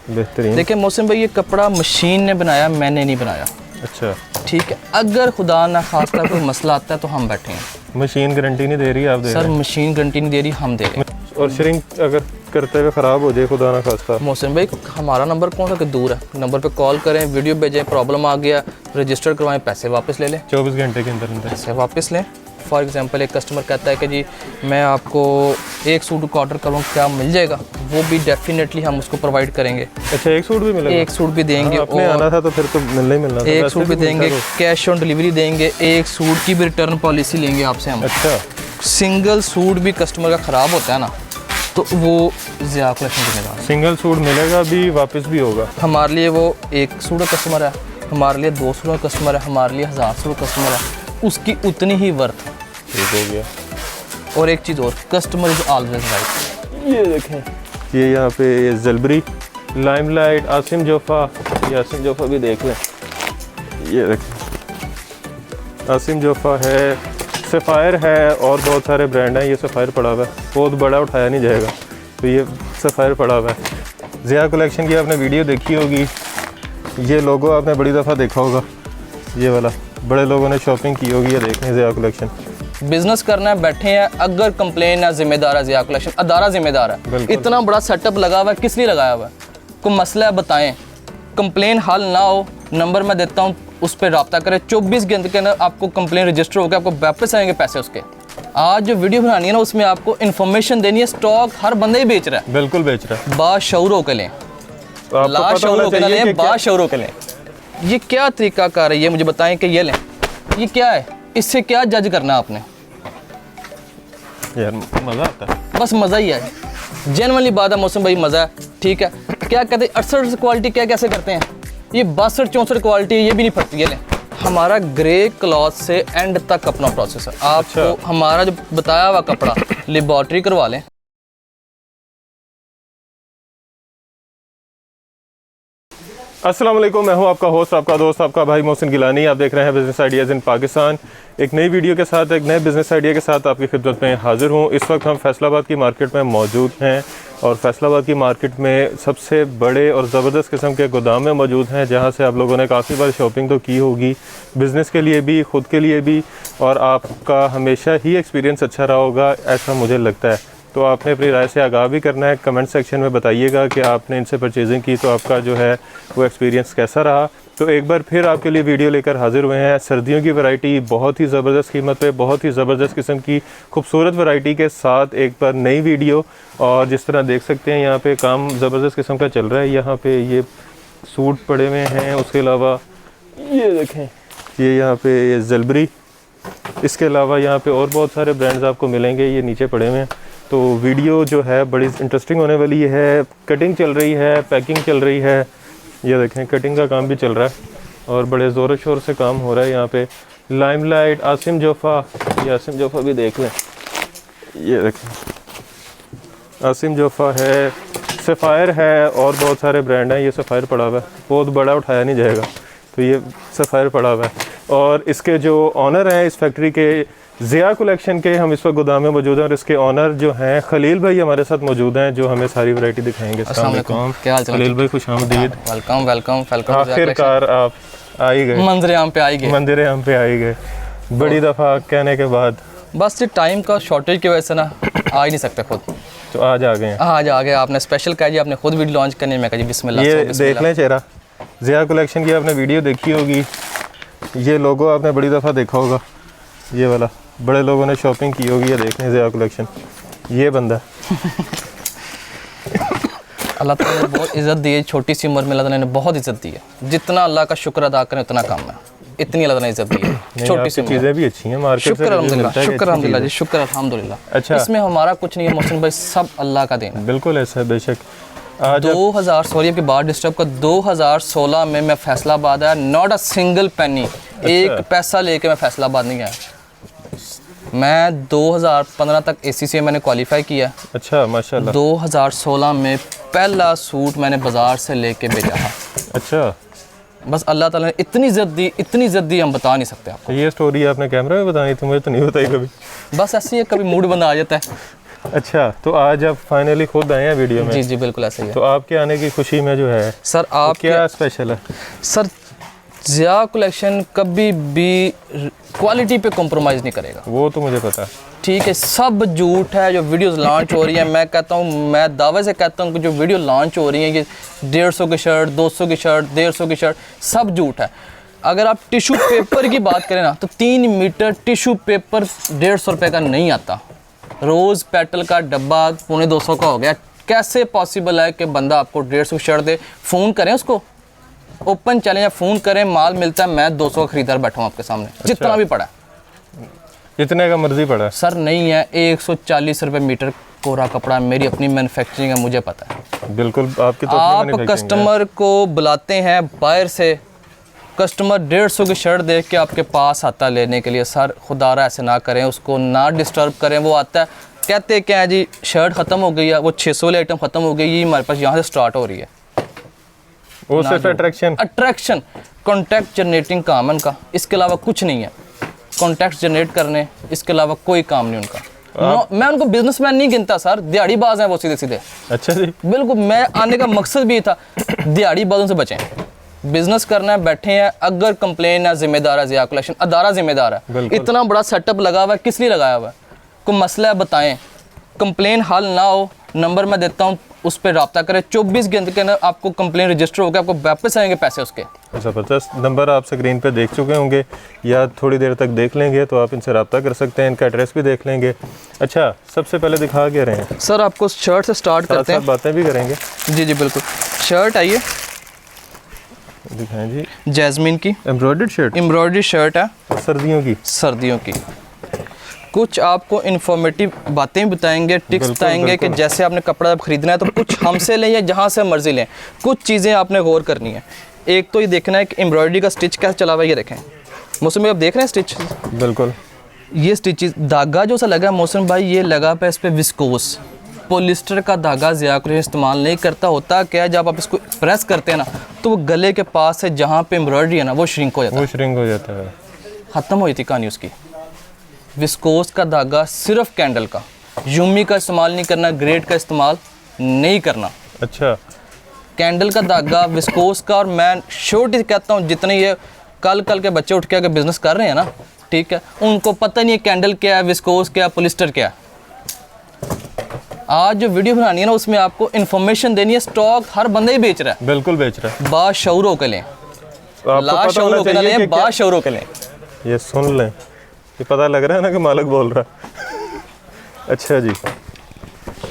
बेहतरीन। देखिए मोहसिन भाई, ये कपड़ा मशीन ने बनाया, मैंने नहीं बनाया। अच्छा, ठीक है, अगर खुदा ना खास्ता कोई मसला आता है तो हम बैठे हैं। मशीन गारंटी नहीं दे रही, आप दे सर रहे हैं? मशीन गारंटी नहीं दे रही, हम दे रहे हैं। और श्रिंक अगर करते हुए ख़राब हो जाए खुदा ना खास्ता? मोहसिन भाई, हमारा नंबर कौन सा कि दूर है, नंबर पे कॉल करें, वीडियो भेजें, प्रॉब्लम आ गया रजिस्टर करवाएं, पैसे वापस ले लें, 24 घंटे के अंदर अंदर पैसे वापस लें। फॉर एग्जांपल एक कस्टमर कहता है कि जी मैं आपको एक सूट का ऑर्डर करूँ, क्या मिल जाएगा? वो भी डेफिनेटली हम उसको प्रोवाइड करेंगे। अच्छा, एक सूट भी मिलेगा? एक सूट भी देंगे, आपने आना था तो फिर तो मिलना ही मिलना था। एक सूट भी देंगे, कैश ऑन डिलीवरी देंगे, एक सूट की भी रिटर्न पॉलिसी लेंगे आपसे हम। अच्छा, सिंगल सूट भी कस्टमर का ख़राब होता है ना, तो वो ज़िया कलेक्शन जिम्मेदार है। सिंगल सूट मिलेगा भी, वापस भी होगा। हमारे लिए वो एक सूट का कस्टमर है, हमारे लिए 2 सूट का कस्टमर है, हमारे लिए 1000 सूट का कस्टमर है, उसकी उतनी ही वर्थ। ठीक हो गया। और एक चीज़ और, कस्टमर इज़ ऑलवेज राइट। ये देखें, ये यहाँ पे ये जलबरी, लाइमलाइट, आसिम जोफ़ा, ये आसिम जोफ़ा भी देख लें। ये देखें, आसिम जोफ़ा है, सफ़ायर है, और बहुत सारे ब्रांड हैं। ये सफ़ायर पड़ा हुआ है, बहुत बड़ा उठाया नहीं जाएगा, तो ये सफ़ायर पड़ा हुआ है। ज़िया कलेक्शन की आपने वीडियो देखी होगी, ये लोगो आपने बड़ी दफ़ा देखा होगा, ये वाला बड़े लोगों ने शॉपिंग की होगी। ये देखें ज़िया कलेक्शन। बिजनेस करना है, बैठे हैं, अगर कंप्लेन है, जिम्मेदार है ज़िया कलेक्शन, अदारा जिम्मेदार है। इतना बड़ा सेटअप लगा हुआ है, किस लिए लगाया हुआ है? कोई मसला है बताएं, कंप्लेन हल ना हो, नंबर मैं देता हूँ, उस पर रब्ता करें, 24 घंटे के अंदर आपको कंप्लेन रजिस्टर होकर आपको वापस आएंगे पैसे उसके। आज जो वीडियो बनानी है ना, उसमें आपको इन्फॉर्मेशन देनी है, स्टॉक हर बंदा ही बेच रहा है। बिल्कुल बेच रहा है। बाशऊर होकर लें, लाशऊर होकर लें, बाशऊर होकर लें। ये क्या तरीका कार है, ये मुझे बताएं कि ये लें, ये क्या है, इससे क्या जज करना है आपने? यार मज़ा आता है, बस मज़ा ही है, जेनुइनली बात है मौसम भाई, मज़ा है। ठीक है, क्या कहते हैं 68 क्वालिटी क्या कैसे करते हैं, ये 62-64 क्वालिटी, ये भी नहीं फटती है। ले, हमारा ग्रे क्लॉथ से एंड तक अपना प्रोसेस है। आपको हमारा जो बताया हुआ कपड़ा लेबॉर्ट्री करवा लें। अस्सलाम वालेकुम, मैं हूं आपका होस्ट, आपका दोस्त, आपका भाई मोहसिन गिलानी। आप देख रहे हैं बिज़नेस आइडियाज़ इन पाकिस्तान। एक नई वीडियो के साथ, एक नए बिज़नेस आइडिया के साथ आपकी खिदमत में हाज़िर हूं। इस वक्त हम फैसलाबाद की मार्केट में मौजूद हैं और फैसलाबाद की मार्केट में सबसे बड़े और ज़बरदस्त किस्म के गोदाम में मौजूद हैं, जहां से आप लोगों ने काफ़ी बार शॉपिंग तो की होगी, बिज़नेस के लिए भी, ख़ुद के लिए भी, और आपका हमेशा ही एक्सपीरियंस अच्छा रहा होगा, ऐसा मुझे लगता है। तो आपने अपनी राय से आगाह भी करना है। कमेंट सेक्शन में बताइएगा कि आपने इनसे परचेजिंग की तो आपका जो है वो एक्सपीरियंस कैसा रहा। तो एक बार फिर आपके लिए वीडियो लेकर हाजिर हुए हैं। सर्दियों की वैरायटी बहुत ही ज़बरदस्त कीमत पे, बहुत ही ज़बरदस्त किस्म की खूबसूरत वैरायटी के साथ एक बार नई वीडियो। और जिस तरह देख सकते हैं यहाँ पे काम ज़बरदस्त किस्म का चल रहा है। यहाँ पे ये सूट पड़े हुए हैं, उसके अलावा ये देखें, ये यहाँ पे ये जलबरी, इसके अलावा यहाँ पे और बहुत सारे ब्रांड्स आपको मिलेंगे, ये नीचे पड़े हुए हैं। तो वीडियो जो है बड़ी इंटरेस्टिंग होने वाली है। कटिंग चल रही है, पैकिंग चल रही है, ये देखें कटिंग का काम भी चल रहा है और बड़े ज़ोर शोर से काम हो रहा है यहाँ पे। लाइमलाइट, आसिम जोफ़ा, ये आसिम जोफ़ा भी देख लें। ये देखें, आसिम जोफ़ा है, सफ़ायर है, और बहुत सारे ब्रांड हैं। ये सफ़ायर पड़ा हुआ है, बहुत बड़ा उठाया नहीं जाएगा, तो ये सफ़ायर पड़ा हुआ है। और इसके जो ऑनर हैं इस फैक्ट्री के, ज़िया कलेक्शन के, हम इस वक्त गोदाम में मौजूद हैं और इसके ऑनर जो हैं खलील भाई हमारे साथ मौजूद हैं, जो हमें सारी वैरायटी दिखाएंगे। अस्सलाम वालेकुम, क्या हाल चाल? खलील भाई खुश आमदीद। Welcome welcome welcome. आखिरकार आप आ ही गए, मंजरे आम पे आ ही गए, मंदिर हम पे आ ही गए, बड़ी दफ़ा कहने के बाद। बस ये टाइम का शॉर्टेज की वजह से ना आ ही नहीं सकते खुद, तो आज आ गए हैं। आज आ गए। आपने स्पेशल कहा जी, आपने खुद वीडियो लॉन्च करनी है, मैं कहा जी बिस्मिल्लाह। ये देख लें चेहरा, ज़िया कलेक्शन की आपने वीडियो देखी होगी, ये लोगो आपने बड़ी दफ़ा देखा होगा, ये वाला बड़े लोगों ने शॉपिंग की होगी। ये देख लें ज़िया कलेक्शन, ये बंदा अल्लाह ताला ने बहुत इज़्ज़त दी है, छोटी सी उम्र में अल्लाह ताला ने बहुत इज़्ज़त दी है। जितना अल्लाह का शुक्र अदा करें उतना कम है, इतनी अल्लाह ने इज़्ज़त दी है। छोटी सी चीज़ें भी अच्छी हैं मार्केट से, शुक्र अल्हम्दुलिल्लाह, शुक्र अल्हम्दुलिल्लाह जी, शुक्र अल्हम्दुलिल्लाह। अच्छा, इसमें हमारा कुछ नहीं है मोहसिन भाई, सब अल्लाह का देन है। बिल्कुल ऐसा है, बेशक। आज 2000 सॉरी के बाद डिस्टर्ब का 2016 में मैं फैसलाबाद आया, नॉट अ सिंगल पेनी, एक पैसा लेके मैं फैसलाबाद नहीं गया। मैं 2015 तक ACCA मैंने क्वालिफाई किया। अच्छा, माशाल्लाह। 2016 में पहला सूट मैंने बाज़ार से लेके भेजा था। अच्छा, बस अल्लाह ताला ने इतनी इज़्ज़त दी, इतनी इज़्ज़त दी, हम बता नहीं सकते आपको। ये स्टोरी आपने कैमरा में बताई थी, मुझे तो नहीं बताई कभी। बस ऐसे ही कभी मूड बंदा आ जाता है। अच्छा, तो आज आप फाइनली खुद आए हैं वीडियो में। जी जी बिल्कुल ऐसा ही है। तो आपके आने की खुशी में जो है सर आप क्या स्पेशल है? सर ज़िया कलेक्शन कभी भी क्वालिटी पे कॉम्प्रोमाइज़ नहीं करेगा। वो तो मुझे पता है। ठीक है, सब झूठ है जो वीडियोस लॉन्च हो रही है। मैं कहता हूँ, मैं दावे से कहता हूँ कि जो वीडियो लॉन्च हो रही है ये 150 की शर्ट, 200 की शर्ट, 150 की शर्ट, सब झूठ है। अगर आप टिश्यू पेपर की बात करें ना तो 3 मीटर टिश्यू पेपर 150 रुपये का नहीं आता। रोज़ पेटल का डब्बा 250 का हो गया। कैसे पॉसिबल है कि बंदा आपको 150 की शर्ट दे? फ़ोन करें उसको, ओपन चैलेंज, फ़ोन करें, माल मिलता है, मैं 200 का खरीदार बैठा हूँ आपके सामने। जितना भी पड़ा है, जितने का मर्जी पड़ा है सर नहीं है। 140 रुपये मीटर कोरा कपड़ा, मेरी अपनी मैन्युफैक्चरिंग है, मुझे पता है। बिल्कुल, आपकी तो आप अपनी कस्टमर को बुलाते हैं बाहर से, कस्टमर 150 की शर्ट देख के आपके पास आता लेने के लिए। सर खुदारा ऐसे ना करें, उसको ना डिस्टर्ब करें। वो आता है, कहते क्या है जी, शर्ट ख़त्म हो गई है, वो 600 वाली आइटम ख़त्म हो गई, ये हमारे पास यहाँ से स्टार्ट हो रही है। वो सिर्फ अट्रैक्शन कॉन्टैक्ट जनरेटिंग काम है उनका, इसके अलावा कुछ नहीं है। कॉन्टैक्ट जनरेट करने, इसके अलावा कोई काम नहीं उनका। मैं उनको बिजनेसमैन नहीं गिनता सर, दिहाड़ीबाज हैं वो सीधे सीधे। अच्छा जी, बिल्कुल। मैं आने का मकसद भी था दिहाड़ीबाजों से बचें, बिजनेस करना है, बैठे हैं। अगर कंप्लेन है, जिम्मेदार है ज़िया कलेक्शन, अदारा जिम्मेदार है। इतना बड़ा सेटअप लगा हुआ है, किस लिए लगाया हुआ है? कोई मसला है बताएं, कंप्लेन हल ना हो, नंबर मैं देता हूँ, उस पर रब्ता करें। 24 घंटे के अंदर आपको कंप्लेन रजिस्टर होकर आपको वापस आएंगे पैसे उसके। ज़बरदस्त। नंबर आप स्क्रीन पे देख चुके होंगे या थोड़ी देर तक देख लेंगे तो आप इनसे रब्ता कर सकते हैं, इनका एड्रेस भी देख लेंगे। अच्छा, सबसे पहले दिखा क्या रहे हैं? सर आपको शर्ट से स्टार्ट करते हैं, बातें भी करेंगे। जी जी बिल्कुल। शर्ट आइए, दिखाएं जी। जैस्मिन की एम्ब्रॉयडर्ड शर्ट, एम्ब्रॉयडरी शर्ट है, सर्दियों की। सर्दियों की। कुछ आपको इन्फॉर्मेटिव बातें बताएंगे, टिप्स बताएंगे कि जैसे आपने कपड़ा खरीदना है तो कुछ हमसे लें या जहाँ से मर्जी लें, कुछ चीज़ें आपने गौर करनी है। एक तो ये देखना है कि एम्ब्रॉयडरी का स्टिच कैसे चला हुआ है, ये देखें। मौसम भाई आप देख रहे हैं स्टिच? बिल्कुल। ये स्टिचेस, धागा जो सा लगा है मौसम भाई, ये लगा पे इस पर विस्कोस पॉलिस्टर का धागा ज़िया कलेक्शन इस्तेमाल नहीं करता। होता क्या है, जब आप इसको प्रेस करते हैं ना तो वो गले के पास से जहाँ पे एम्ब्रॉयडरी है ना वो श्रिंक हो जाता है, वो श्रिंक हो जाता है। ख़त्म हो जाती कहानी उसकी। विस्कोस का धागा सिर्फ कैंडल का, यूमी का इस्तेमाल नहीं करना, ग्रेड का इस्तेमाल नहीं करना। अच्छा, कैंडल का धागा, विस्कोस का। और मैं श्योरिटी कहता हूँ जितने ये कल के बच्चे उठ के अगर बिज़नेस कर रहे हैं ना, ठीक है, उनको पता नहीं है कैंडल क्या है, विस्कोस क्या है, पॉलिस्टर क्या है। आज जो वीडियो बनानी है ना उसमें आपको इन्फॉर्मेशन देनी है। स्टॉक हर बंदा ही बेच रहा है, बिल्कुल बेच रहा है। बाशऊर होकर लें, लाशऊर होकर लें, बाशऊर होकर लें। ये सुन लें, ये पता लग रहा है ना कि मालिक बोल रहा है। अच्छा जी,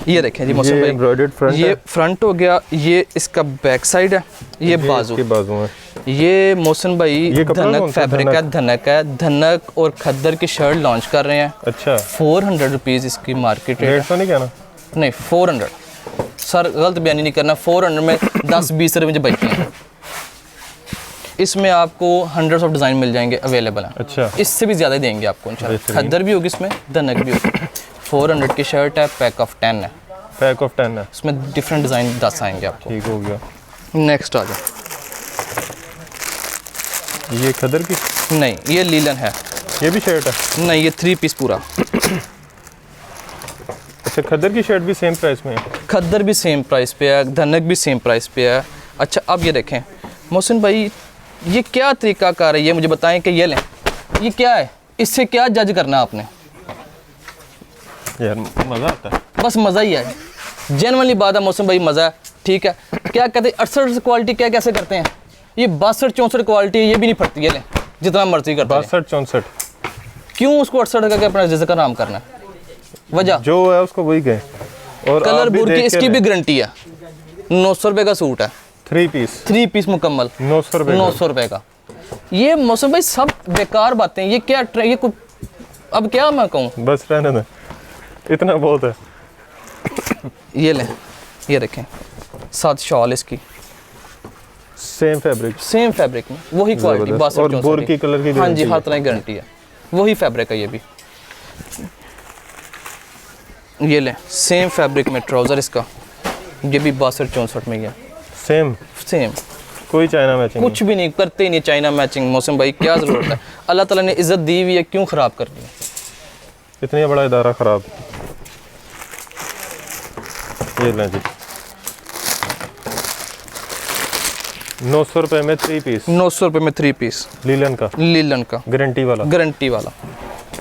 ये देखें जी मौसम भाई, एम्ब्रॉयडर्ड फ्रंट, ये फ्रंट हो गया, ये इसका बैक साइड है, ये बाजू है। ये मौसम भाई ये धनक फैब्रिक है, धनक है, धनक और खद्दर की शर्ट लॉन्च कर रहे हैं। अच्छा, 400 रुपीज़ इसकी मार्केट रेट। 150 नहीं कहना? नहीं 400 सर, गलत बयानी नहीं करना। 400 में 10-20 रुपये बचते हैं। इसमें आपको 100 ऑफ डिज़ाइन मिल जाएंगे, अवेलेबल हैं। अच्छा, इससे भी ज़्यादा देंगे आपको इंशाल्लाह। खद्दर भी होगी इसमें, धनक भी होगी। 400 की शर्ट है, पैक ऑफ 10 है, पैक ऑफ 10 है। इसमें डिफरेंट डिज़ाइन 10 आएंगे आपको। ठीक हो गया। नेक्स्ट आ जाए, ये खदर की नहीं ये लीलन है, ये भी शर्ट है? नहीं ये 3 पीस पूरा। अच्छा, खदर की शर्ट भी सेम प्राइस में है? खद्दर भी सेम प्राइस पे है, धनक भी सेम प्राइस पे है। अच्छा अब ये देखें मोहसिन भाई, ये क्या तरीका कार है, ये मुझे बताएं कि ये लें, ये क्या है, इससे क्या जज करना है आपने? यार मज़ा आता है, बस मज़ा ही है, जेन्युइनली बात है मौसम भाई, मज़ा है। ठीक है, क्या कहते हैं 68 क्वालिटी क्या कैसे करते हैं, ये 62-64 क्वालिटी, ये भी नहीं फटती, ये लें जितना मर्जी करते हैं। 62-64 क्यों उसको 68 करके अपना रिज़्क का नाम करना है? वजह जो है उसको वही गए। और कलर बुर की इसकी भी गारंटी है। 900 रुपये का सूट है, 3 पीस मुकम्मल 900 रुपये 900 रुपये का। ये मौसम भाई सब बेकार बातें, ये क्या ये कुछ, अब क्या मैं कहूँ, बस रहने दे, इतना बहुत है। ये लें, ये देखें, साथ शॉल इसकी सेम फैब्रिक, सेम फैब्रिक में वही क्वालिटी, जबरदस्त। और बोर की कलर की हाँ जी, गारंटी हर तरह की गारंटी है, वही फैब्रिक है ये भी। ये लें सेम फैब्रिक में ट्राउज़र इसका, ये भी 62-64 में ही है, सेम सेम, कोई चाइना मैचिंग कुछ भी नहीं करते ही नहीं चाइना मैचिंग। मौसम भाई क्या ज़रूरत है, अल्लाह ताला ने इज़्ज़त दी हुई है, क्यों ख़राब करनी है? इतना बड़ा इदारा ख़राब। ये लें जी, 900 रुपए में 3 पीस, 900 रुपये में 3 पीस लीलन का, लीलन का गारंटी वाला। गारंटी वाला।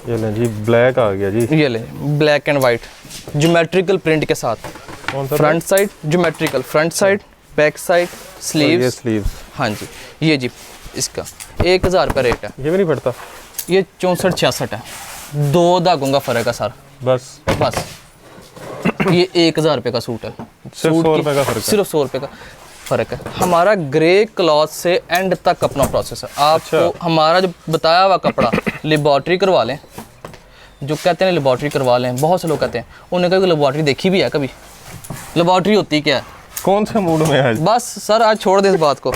ये लें जी, ब्लैक आ गया जी। ये ले black and white geometrical print के साथ। कौन सा? Front side geometrical, front side, back side, ये स्लीव्स। स्लीव्स। हाँ जी, ये जी इसका 1000 रुपये रेट है। ये भी नहीं पड़ता? ये 64-66 है, 2 धागों का फ़र्क है सर, बस बस। ये 1000 रुपये का सूट है, सिर्फ 100 रुपये का फ़र्क है। सिर्फ 100 रुपये का फ़र्क है। हमारा ग्रे क्लॉथ से एंड तक अपना प्रोसेस है। आपको हमारा जो बताया हुआ कपड़ा लेबॉर्ट्री करवा लें, जो कहते हैं लेबॉर्ट्री करवा लें, बहुत से लोग कहते हैं, उन्होंने कभी लेबॉर्ट्री देखी भी है? कभी लेबॉर्ट्री होती क्या है? कौन से मूड में है? बस सर आज छोड़ दें इस बात को।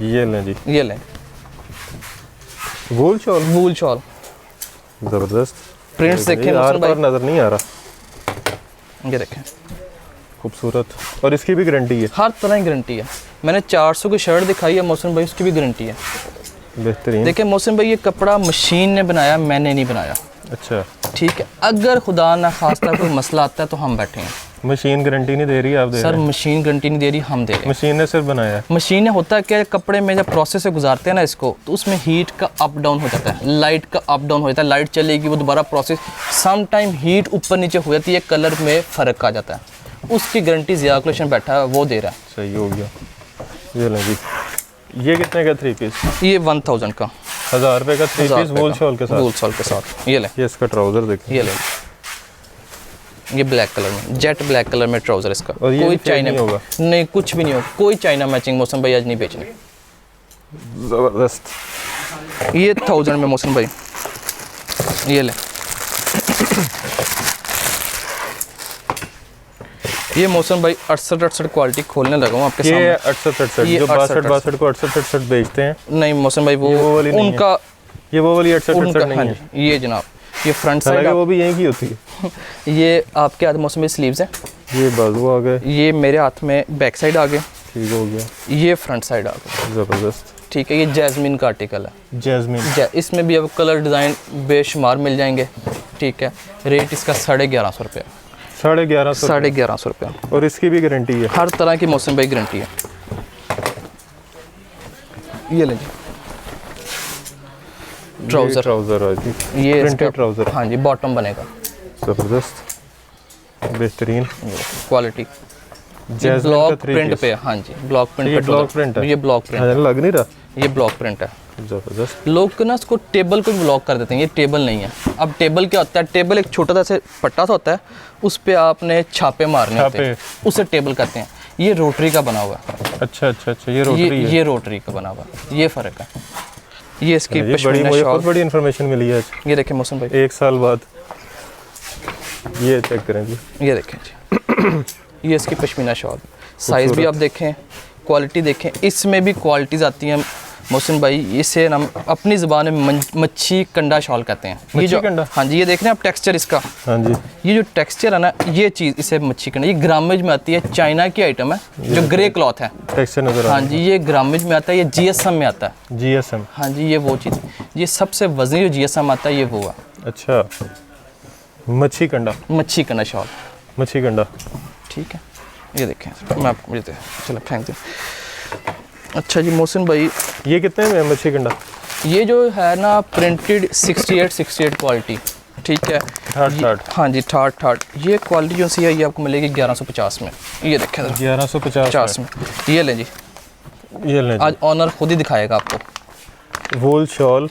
ये लें जी, ये लें वूल शॉल, वूल शॉल, ज़बरदस्त। प्रिंट्स देखें यार मोहसिन पर भाई, नज़र नहीं आ रहा, ये देखें, खूबसूरत। और इसकी भी गारंटी है? हर तरह की गारंटी है। मैंने 400 की शर्ट दिखाई है मोहसिन भाई, उसकी भी गारंटी है। बेहतरीन। देखिए मोहसिन भाई, ये कपड़ा मशीन ने बनाया, मैंने नहीं बनाया, अच्छा, ठीक है। अगर खुदा ना खास्ता कोई मसला आता है तो हम बैठे हैं। मशीन गारंटी नहीं दे रही, आप दे सर रहे हैं? मशीन गारंटी नहीं दे रही, हम दे रहे हैं। मशीन ने सिर्फ बनाया है। मशीन ने होता क्या है, कपड़े में जब प्रोसेस से गुजारते हैं ना इसको, तो उसमें हीट का अप डाउन हो जाता है, लाइट का अप डाउन हो जाता है। लाइट चलेगी, वो दोबारा प्रोसेस, सम टाइम हीट ऊपर नीचे हो जाती है, कलर में फ़र्क आ जाता है। उसकी गारंटी ज़िया कलेक्शन बैठा है, वो दे रहा है। सही हो गया। ये लें जी, ये कितने का 3 पीस? ये 1000 का, 1000 रुपये का 3 पीस वूल शॉल के साथ। वूल शॉल के साथ। ये ले, ये इसका ट्राउज़र देखिए, ये ले, ये ब्लैक कलर में, जेट ब्लैक कलर में ट्राउज़र इसका। और ये कोई भी चाइना नहीं होगा? नहीं, कुछ भी नहीं होगा, कोई चाइना मैचिंग मौसम भाई आज नहीं बेचने। ज़बरदस्त। ये 1000 में मौसम भाई, ये ले, ये मौसम भाई 68 क्वालिटी खोलने लगा हूँ आपके ये सामने। 68 ये जो 68 को 68 बेचते हैं, नहीं मौसम भाई, ये वो वाली नहीं है। उनका ये वो वाली 68 उनका नहीं हाँ है। जी, ये जनाब, ये फ्रंट साइड हालांकि वो भी यहीं की होती है। ये आपके हाथ मौसम में स्लीव्स हैं, ये बाजू आ गए, ये मेरे हाथ में बैक साइड आ गए, ठीक हो गया, ये फ्रंट साइड आ गए, ज़बरदस्त। ठीक है। ये जैस्मिन का आर्टिकल है, जैस्मिन। इसमें भी अब कलर डिज़ाइन बेशुमार मिल जाएंगे, ठीक है। रेट इसका 1150 रुपये, 1150। 1150 रुपये। और इसकी भी गारंटी है? हर तरह की मौसम भाई गारंटी है। ये ले जी, ट्राउज़र, ट्राउज़र है जी, ये प्रिंटेड इसका ट्राउज़र, हाँ जी, बॉटम बनेगा, ज़बरदस्त, बेहतरीन। क्वालिटी। ये जैस्मिन का ब्लॉक 3 प्रिंट पीस। पे है, हाँ जी, ब्लॉक प्रिंट ये पे ब्लॉक प्रिंट है? ये ब्लॉक प्रिंट हाँ, लग नहीं रहा, है, ये ब्लॉक प्रिंट है। ज़बरदस्त। लोग ना इसको टेबल को ब्लॉक कर देते हैं, ये टेबल नहीं है। अब टेबल क्या होता है, टेबल एक छोटा सा से पट्टा सा होता है, उस पे आपने छापे मारने होते हैं, उसे टेबल कहते हैं। ये रोटरी का बना हुआ है। अच्छा अच्छा अच्छा, ये रोटरी है। ये रोटरी का बना हुआ है, ये फ़र्क है। ये इसकी बड़ी, पश्मीना मुझे शॉल, बहुत बड़ी इन्फॉर्मेशन मिली है आज, ये देखें मौसम भाई, 1 साल बाद। ये चेक करें जी, ये देखें जी, ये इसकी पश्मीना शॉल, साइज़ भी आप देखें, क्वालिटी देखें, इसमें भी क्वालिटीज़ आती हैं मौसम भाई। इसे हम अपनी ज़बान में मच्छी कंडा शॉल कहते हैं। ये जो कंडा? हाँ जी, ये देख रहे हैं आप टेक्सचर इसका, हाँ जी, ये जो टेक्सचर है ना, ये चीज़ इसे मच्छी कंडा, ये ग्रामेज में आती है, चाइना की आइटम है, जो ग्रे क्लॉथ है। टेक्सचर नज़र आ हाँ जी, ये ग्रामेज में आता है, ये जीएसएम में आता है। GSM। हाँ जी, ये वो चीज़, ये सबसे वजनी जो जीएसएम आता है, ये वो है, अच्छा, मच्छी कंडा, मच्छी कंडा शॉल, मच्छी कंडा, ठीक है। ये देखें, मैं आपको ये चलो फेंक दें। अच्छा जी मोहसिन भाई, ये कितने में है मच्छी कंडा? ये जो है ना प्रिंटेड 68 क्वालिटी, ठीक है। ठाट। हाँ जी, ठाट। ये क्वालिटी जो सी है, ये आपको मिलेगी 1150 में। ये देखें 1150 में, ये लें जी, ये लें आज ऑनर खुद ही दिखाएगा आपको। वूल शॉल,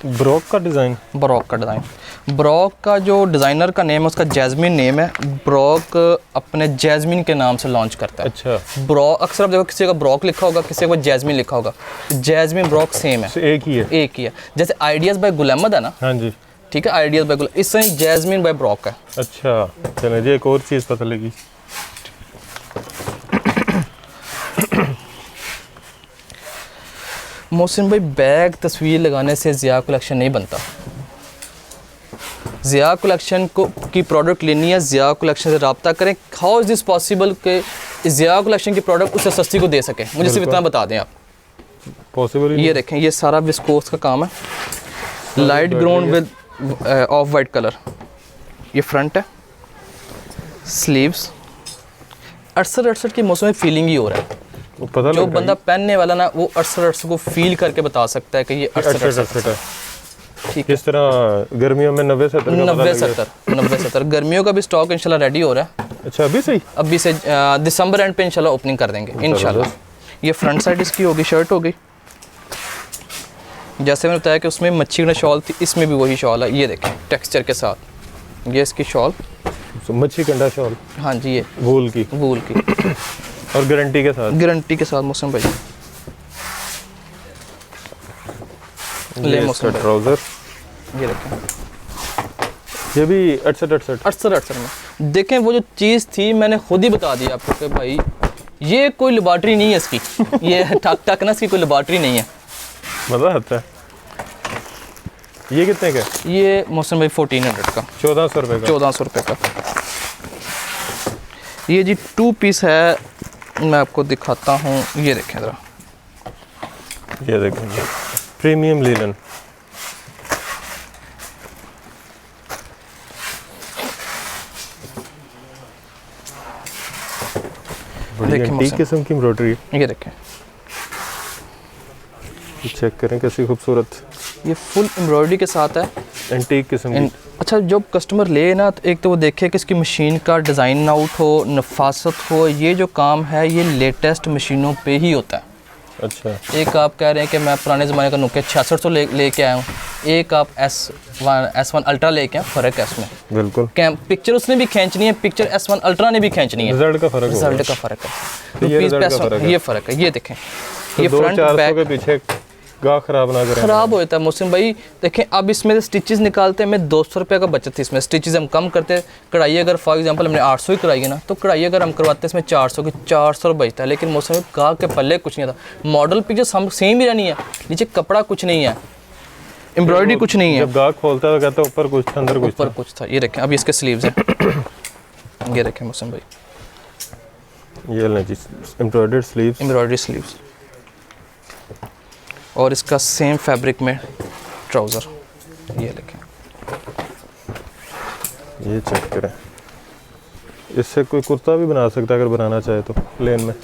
ब्रोक का डिज़ाइन, ब्रॉक का डिज़ाइन, ब्रॉक का जो डिज़ाइनर का नेम है उसका जैस्मिन नेम है। ब्रॉक अपने जैस्मिन के नाम से लॉन्च करता है। अच्छा, ब्रॉक अक्सर आप देखो, किसी का ब्रॉक लिखा होगा, किसी का जैस्मिन लिखा होगा, जैस्मिन ब्रॉक सेम है, एक ही है, एक ही है। जैसे आइडियाज़ बाय गुल अहमद है ना, हाँ जी, ठीक है, आइडियाज़ बाय गुल, इस तरह जैस्मिन बाय ब्रॉक है। अच्छा। चलें जी, एक और चीज़ पता लगी, मोहसिन भाई, बैग तस्वीर लगाने से ज़िया कलेक्शन नहीं बनता। ज़िया कलेक्शन को की प्रोडक्ट लेनी है, ज़िया कलेक्शन से रब्ता करें। हाउ इज़ दिस पॉसिबल कि ज़िया कलेक्शन की प्रोडक्ट उससे सस्ती को दे सके? मुझे सिर्फ इतना बता दें आप। पॉसिबल? ये देखें, ये सारा विस्कोस का काम है, light ground with of white colour, ये फ्रंट है, स्लीव्स 68 की मौसम में फीलिंग ही हो रहा है। वो पता जो लग बंदा पहनने वाला ना वो 68 को फील करके बता सकता है कि ये 68 है। ठीक है। इस तरह गर्मियों में 90-70 गर्मियों का भी स्टॉक इंशाल्लाह रेडी हो रहा है। अच्छा अभी सही, अभी से दिसंबर एंड पे इंशाल्लाह ओपनिंग कर देंगे इंशाल्लाह। ये फ्रंट साइड इसकी होगी, शर्ट हो गई। जैसे मैंने बताया कि उसमें मच्छी का शॉल थी, इसमें भी वही शॉल है। ये देखें टेक्सचर के साथ, ये इसकी शॉल, मच्छी कंडा शॉल, हाँ जी, ये वूल की और गारंटी के साथ मौसम भाई। ले मौसम भाई, ट्राउजर, ये देखें, ये भी 68 में देखें। वो जो चीज़ थी मैंने खुद ही बता दिया आपको कि भाई ये कोई लेबॉर्ट्री नहीं है इसकी। ये टक टक ना, इसकी कोई लेबॉर्ट्री नहीं है। मज़ा आता है। ये कितने का? ये मौसम भाई 1400 का, 1400 रुपये का। 1400 रुपये का। ये जी 2 पीस है, मैं आपको दिखाता हूँ। ये देखें ज़रा, ये देखेंगे प्रीमियम लीलन, देखिए एंटीक मौसम, किस्म की एम्ब्रॉयडरी। ये देखें, चेक करें कैसी खूबसूरत ये फुल एम्ब्रॉयडरी के साथ है। एंटीक किस्म की। अच्छा, जब कस्टमर ले ना तो एक तो वो देखे कि इसकी मशीन का डिज़ाइन आउट हो, नफासत हो। ये जो काम है ये लेटेस्ट मशीनों पे ही होता है। अच्छा, एक आप कह रहे हैं कि मैं पुराने ज़माने का नोकिया 6600 लेके आया हूँ, एक आप S1 अल्ट्रा लेके आए, फ़र्क है इसमें बिल्कुल। पिक्चर उसने भी खींचनी है, पिक्चर S1 अल्ट्रा ने भी खींचनी है, रिजल्ट का फ़र्क होगा। रिजल्ट का फ़र्क है। तो ये रिजल्ट का फ़र्क है। ये फ़र्क है। ये देखें, तो ये 200-400 फ्रंट बैक के पीछे गाह खराब ना करें। ख़राब हो जाता है मौसम भाई। देखें, अब इसमें से स्टिचेस निकालते हैं, मैं 200 रुपये का बचत थी इसमें। स्टिचेस हम कम करते, कढ़ाई अगर फॉर एग्जांपल हमने 800 ही कराई है ना, तो कढ़ाई अगर हम करवाते हैं इसमें 400 की, 400 बचता है। लेकिन मौसम में गाह के पल्ले कुछ नहीं था। मॉडल पिक्चर्स हम सेम ही रहनी है, नीचे कपड़ा कुछ नहीं है, एम्ब्रॉयडरी कुछ नहीं है। जब गाह खोलता है तो कहता है ऊपर कुछ था, अंदर ऊपर कुछ था। ये देखें, अभी इसके स्लीव्स हैं। ये देखें मौसम भाई, ये लें जी एम्ब्रॉयडर्ड स्लीव्स, एम्ब्रॉयडरी स्लीव्स, और इसका सेम फैब्रिक में ट्राउज़र। ये देखें, ये चेक करें। इससे कोई कुर्ता भी बना सकता है अगर बनाना चाहे तो, प्लेन में।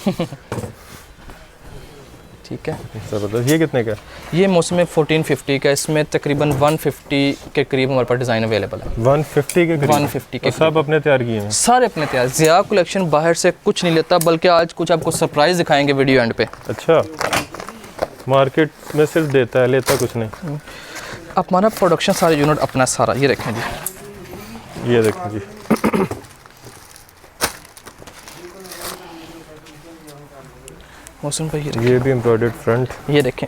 ठीक है। ज़बरदस्त। ये कितने का? ये मौसम में 1450 का, इसमें तकरीबन 150 के करीब हमारे पास डिज़ाइन अवेलेबल है। 150 के करीब? 150 के और सब अपने तैयार किए हैं? सारे अपने तैयार। ज़िया कलेक्शन बाहर से कुछ नहीं लेता, बल्कि आज कुछ आपको सरप्राइज़ दिखाएंगे वीडियो एंड पे। अच्छा, मार्केट में सिर्फ देता है, लेता कुछ नहीं। अब हमारा प्रोडक्शन सारे यूनिट अपना सारा। ये रखें जी, ये देखें जी, मौसम भाई, ये भी एम्ब्रॉयडर्ड फ्रंट। ये देखें,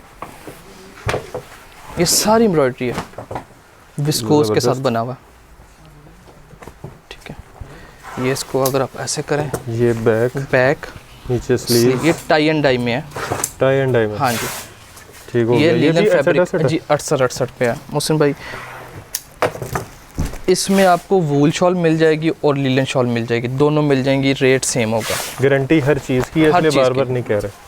ये सारी एम्ब्रॉयडरी है, विस्कोस के साथ बना हुआ। ठीक है। ये इसको अगर आप ऐसे करें, ये बैक, नीचे स्लीव, ये टाई एंड डाई में है। टाई एंड डाई में? हाँ जी, ठीक हो ये गया। ये लीलन भी फैब्रिक 68 जी 68 पे है मौसम भाई। इसमें आपको वूल शॉल मिल जाएगी और लीलन शॉल मिल जाएगी, दोनों मिल जाएंगी। रेट सेम होगा, गारंटी हर चीज़ की है, इसलिए बार बार नहीं कह रहे।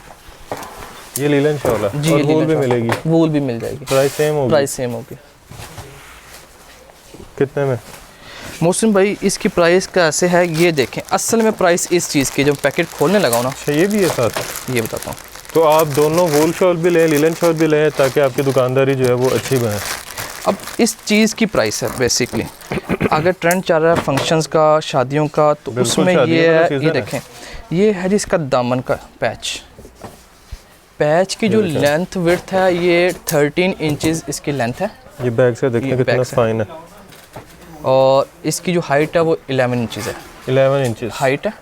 ये लीलन शॉल है जी, और वूल भी मिलेगी? वूल भी मिल जाएगी। प्राइस सेम होगी? प्राइस सेम होगी। कितने में? मौसम भाई इसकी प्राइस का ऐसे है, ये देखें, असल में प्राइस इस चीज़ की, जब पैकेट खोलने लगा ना। अच्छा, ये भी है साथ? ये बताता हूँ। तो आप दोनों वूल शॉल भी लें, लीलन शॉल भी लें, ताकि आपकी दुकानदारी जो है वो अच्छी बने। अब इस चीज़ की प्राइस है बेसिकली, अगर ट्रेंड चल रहा है फंक्शंस का, शादियों का, तो उसमें ये है। ये देखें, ये है जिसका दामन का पैच की जो लेंथ विड्थ है, ये 13 इंचेस इसकी लेंथ है। ये बैक से देखने कितना फाइन है। और इसकी जो हाइट है वो 11 इंचेस है। 11 इंचेस हाइट है,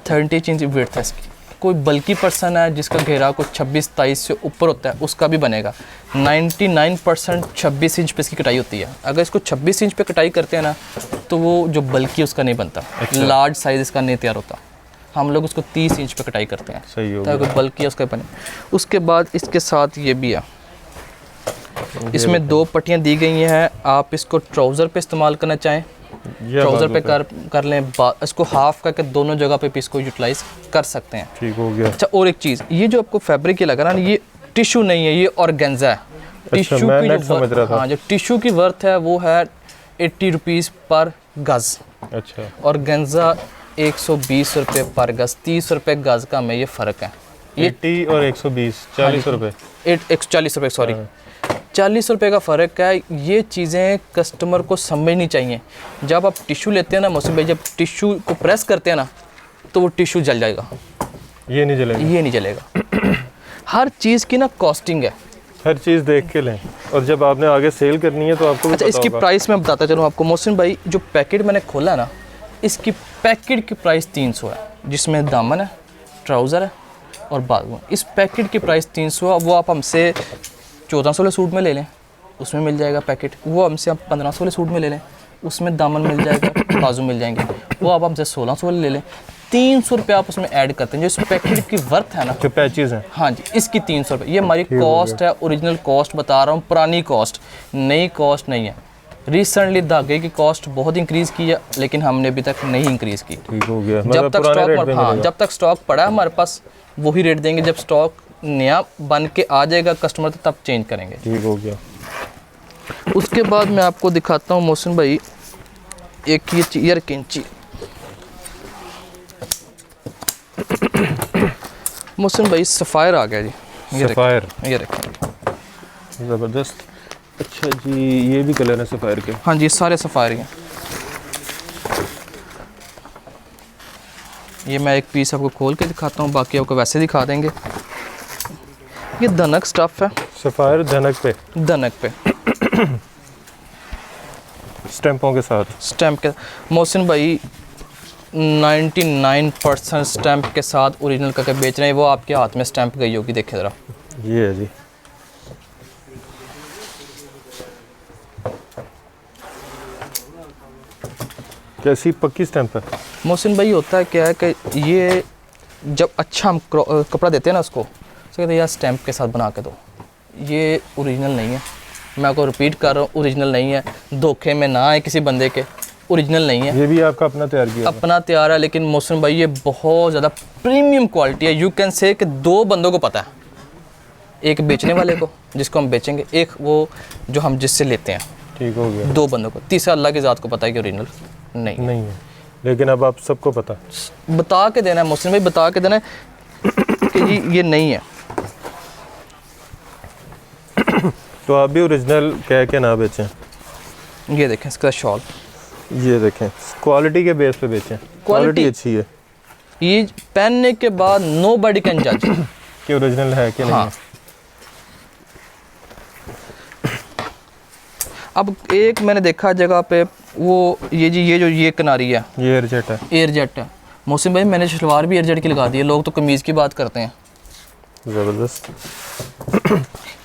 30 इंच विड्थ है इसकी। कोई बल्कि पर्सन है जिसका घेरा कुछ 26-23 से ऊपर होता है, उसका भी बनेगा। 99% 26 इंच पे इसकी कटाई होती है। अगर इसको 26 इंच पे कटाई करते हैं ना, तो वो जो बल्कि उसका नहीं बनता। अच्छा। लार्ज साइज़ इसका नहीं तैयार होता। हम लोग उसको 30 इंच पे कटाई करते हैं। सही हो ताकि बल्कि उसका बने। उसके बाद इसके साथ ये भी है, इसमें 2 पट्टियाँ दी गई हैं। आप इसको ट्राउज़र पे इस्तेमाल करना चाहें, ट्राउज़र पे कर लें, इसको हाफ करके दोनों जगह पे इसको यूटिलाइज कर सकते हैं। ठीक हो गया। अच्छा, और एक चीज़, ये जो आपको फैब्रिक ये लगा ना, ये टिश्यू नहीं है, ये ऑर्गेन्जा है। टिश्यू की जो समझ रहा था। हाँ, जो टिश्यू की वर्थ है वो है 80 रुपीज़ पर गज़ अच्छा, और गेंजा 120 रुपये पर गज़। 30 रुपये गज़ का हमें ये फ़र्क है। ये 80 और 120 40 रुपये। 140 रुपये, सॉरी 40 रुपये का फ़र्क है। ये चीज़ें कस्टमर को समझनी चाहिए। जब आप टिश्यू लेते हैं ना मौसम भाई, जब टिश्यू को प्रेस करते हैं ना तो वो टिश्यू जल जाएगा, ये नहीं जलेगा, ये नहीं जलेगा। हर चीज़ की ना कॉस्टिंग है। हर चीज़ देख के लें, और जब आपने आगे सेल करनी है तो आपको भी अच्छा, पता इसकी होगा। प्राइस मैं बताता चलूँ आपको मोहसिन भाई। जो पैकेट मैंने खोला ना, इसकी पैकेट की प्राइस 300 है, जिसमें दामन है, ट्राउज़र है और बाजू। इस पैकेट की प्राइस 300 है। वो आप हमसे 1400 वाले सूट में ले लें, उसमें मिल जाएगा पैकेट। वो हमसे आप 1500 वाले सूट में ले लें, उसमें दामन मिल जाएगा, बाजू मिल जाएंगे। वो आप हमसे 1600 वाले ले लें, 300 रुपये आप उसमें ऐड करते हैं। जो इस पैकेट की वर्थ है ना, जो पैचेज़ हैं, हाँ जी, इसकी 300 रुपये। ये हमारी कॉस्ट है, ओरिजिनल कॉस्ट बता रहा हूँ, पुरानी कॉस्ट, नई कॉस्ट नहीं है। रिसेंटली धागे की कॉस्ट बहुत इंक्रीज़ की है, लेकिन हमने अभी तक नहीं इंक्रीज़ की। ठीक हो गया। जब तक पुराने रेट पे स्टॉक, हाँ, मिलेगा। जब तक स्टॉक पड़ा है हमारे पास वही रेट देंगे। जब स्टॉक नया बन के आ जाएगा कस्टमर तो तब चेंज करेंगे। ठीक हो गया। उसके बाद मैं आपको दिखाता हूँ मोहसिन भाई, एक ये ईयर कैंची। मोहसिन भाई सफ़ायर आ गया जी, ये सफ़ायर, ये रखें। ज़बरदस्त। अच्छा जी, ये भी कलर है सफ़ायर के। हाँ जी, सारे सफ़ायर हैं। ये मैं एक पीस आपको खोल के दिखाता हूँ, बाकी आपको वैसे दिखा देंगे। ये धनक स्टफ़ है, सफ़ायर धनक पे, धनक पे स्टैंपों के साथ। स्टैम्प के। मोहसिन भाई 99% स्टैम्प के साथ ओरिजिनल करके बेच रहे हैं। वो आपके हाथ में स्टैम्प गई होगी, देखे ज़रा। ये है जी, कैसी पक्की स्टैंप है। मोहसिन भाई होता है क्या है कि ये जब अच्छा हम कपड़ा देते हैं ना उसको, तो कहते हैं यार स्टैम्प के साथ बना के दो। ये ओरिजिनल नहीं है, मैं आपको रिपीट कर रहा हूँ, ओरिजिनल नहीं है। धोखे में ना आए किसी बंदे के, ओरिजिनल नहीं है। ये भी आपका अपना तैयार किया हुआ? अपना तैयार है, लेकिन मोहसिन भाई ये बहुत ज़्यादा प्रीमियम क्वालिटी है। यू कैन से कि 2 बंदों को पता है, एक बेचने वाले को जिसको हम बेचेंगे, एक वो जो हम जिससे लेते हैं। ठीक हो गया। 2 बंदों को, तीसरा अल्लाह की ज़ात को पता है कि ओरिजिनल नहीं है। नहीं है, लेकिन अब आप सबको पता। बता के देना है मोहसिन भाई, बता के देना है कि जी ये नहीं है। तो आप भी ओरिजिनल कह के ना बेचें। ये देखें इसका शॉल, ये देखें, क्वालिटी के बेस पे बेचें। क्वालिटी अच्छी है ये पहनने के बाद नो बडी कैन जज कि ओरिजिनल है कि नहीं हाँ। है। अब एक मैंने देखा जगह पे वो ये जी ये किनारी है, ये एयरजेट है। एयरजेट है। मोहसिन भाई मैंने शलवार भी एयरजेट की लगा दी है। लोग तो कमीज़ की बात करते हैं, ज़बरदस्त।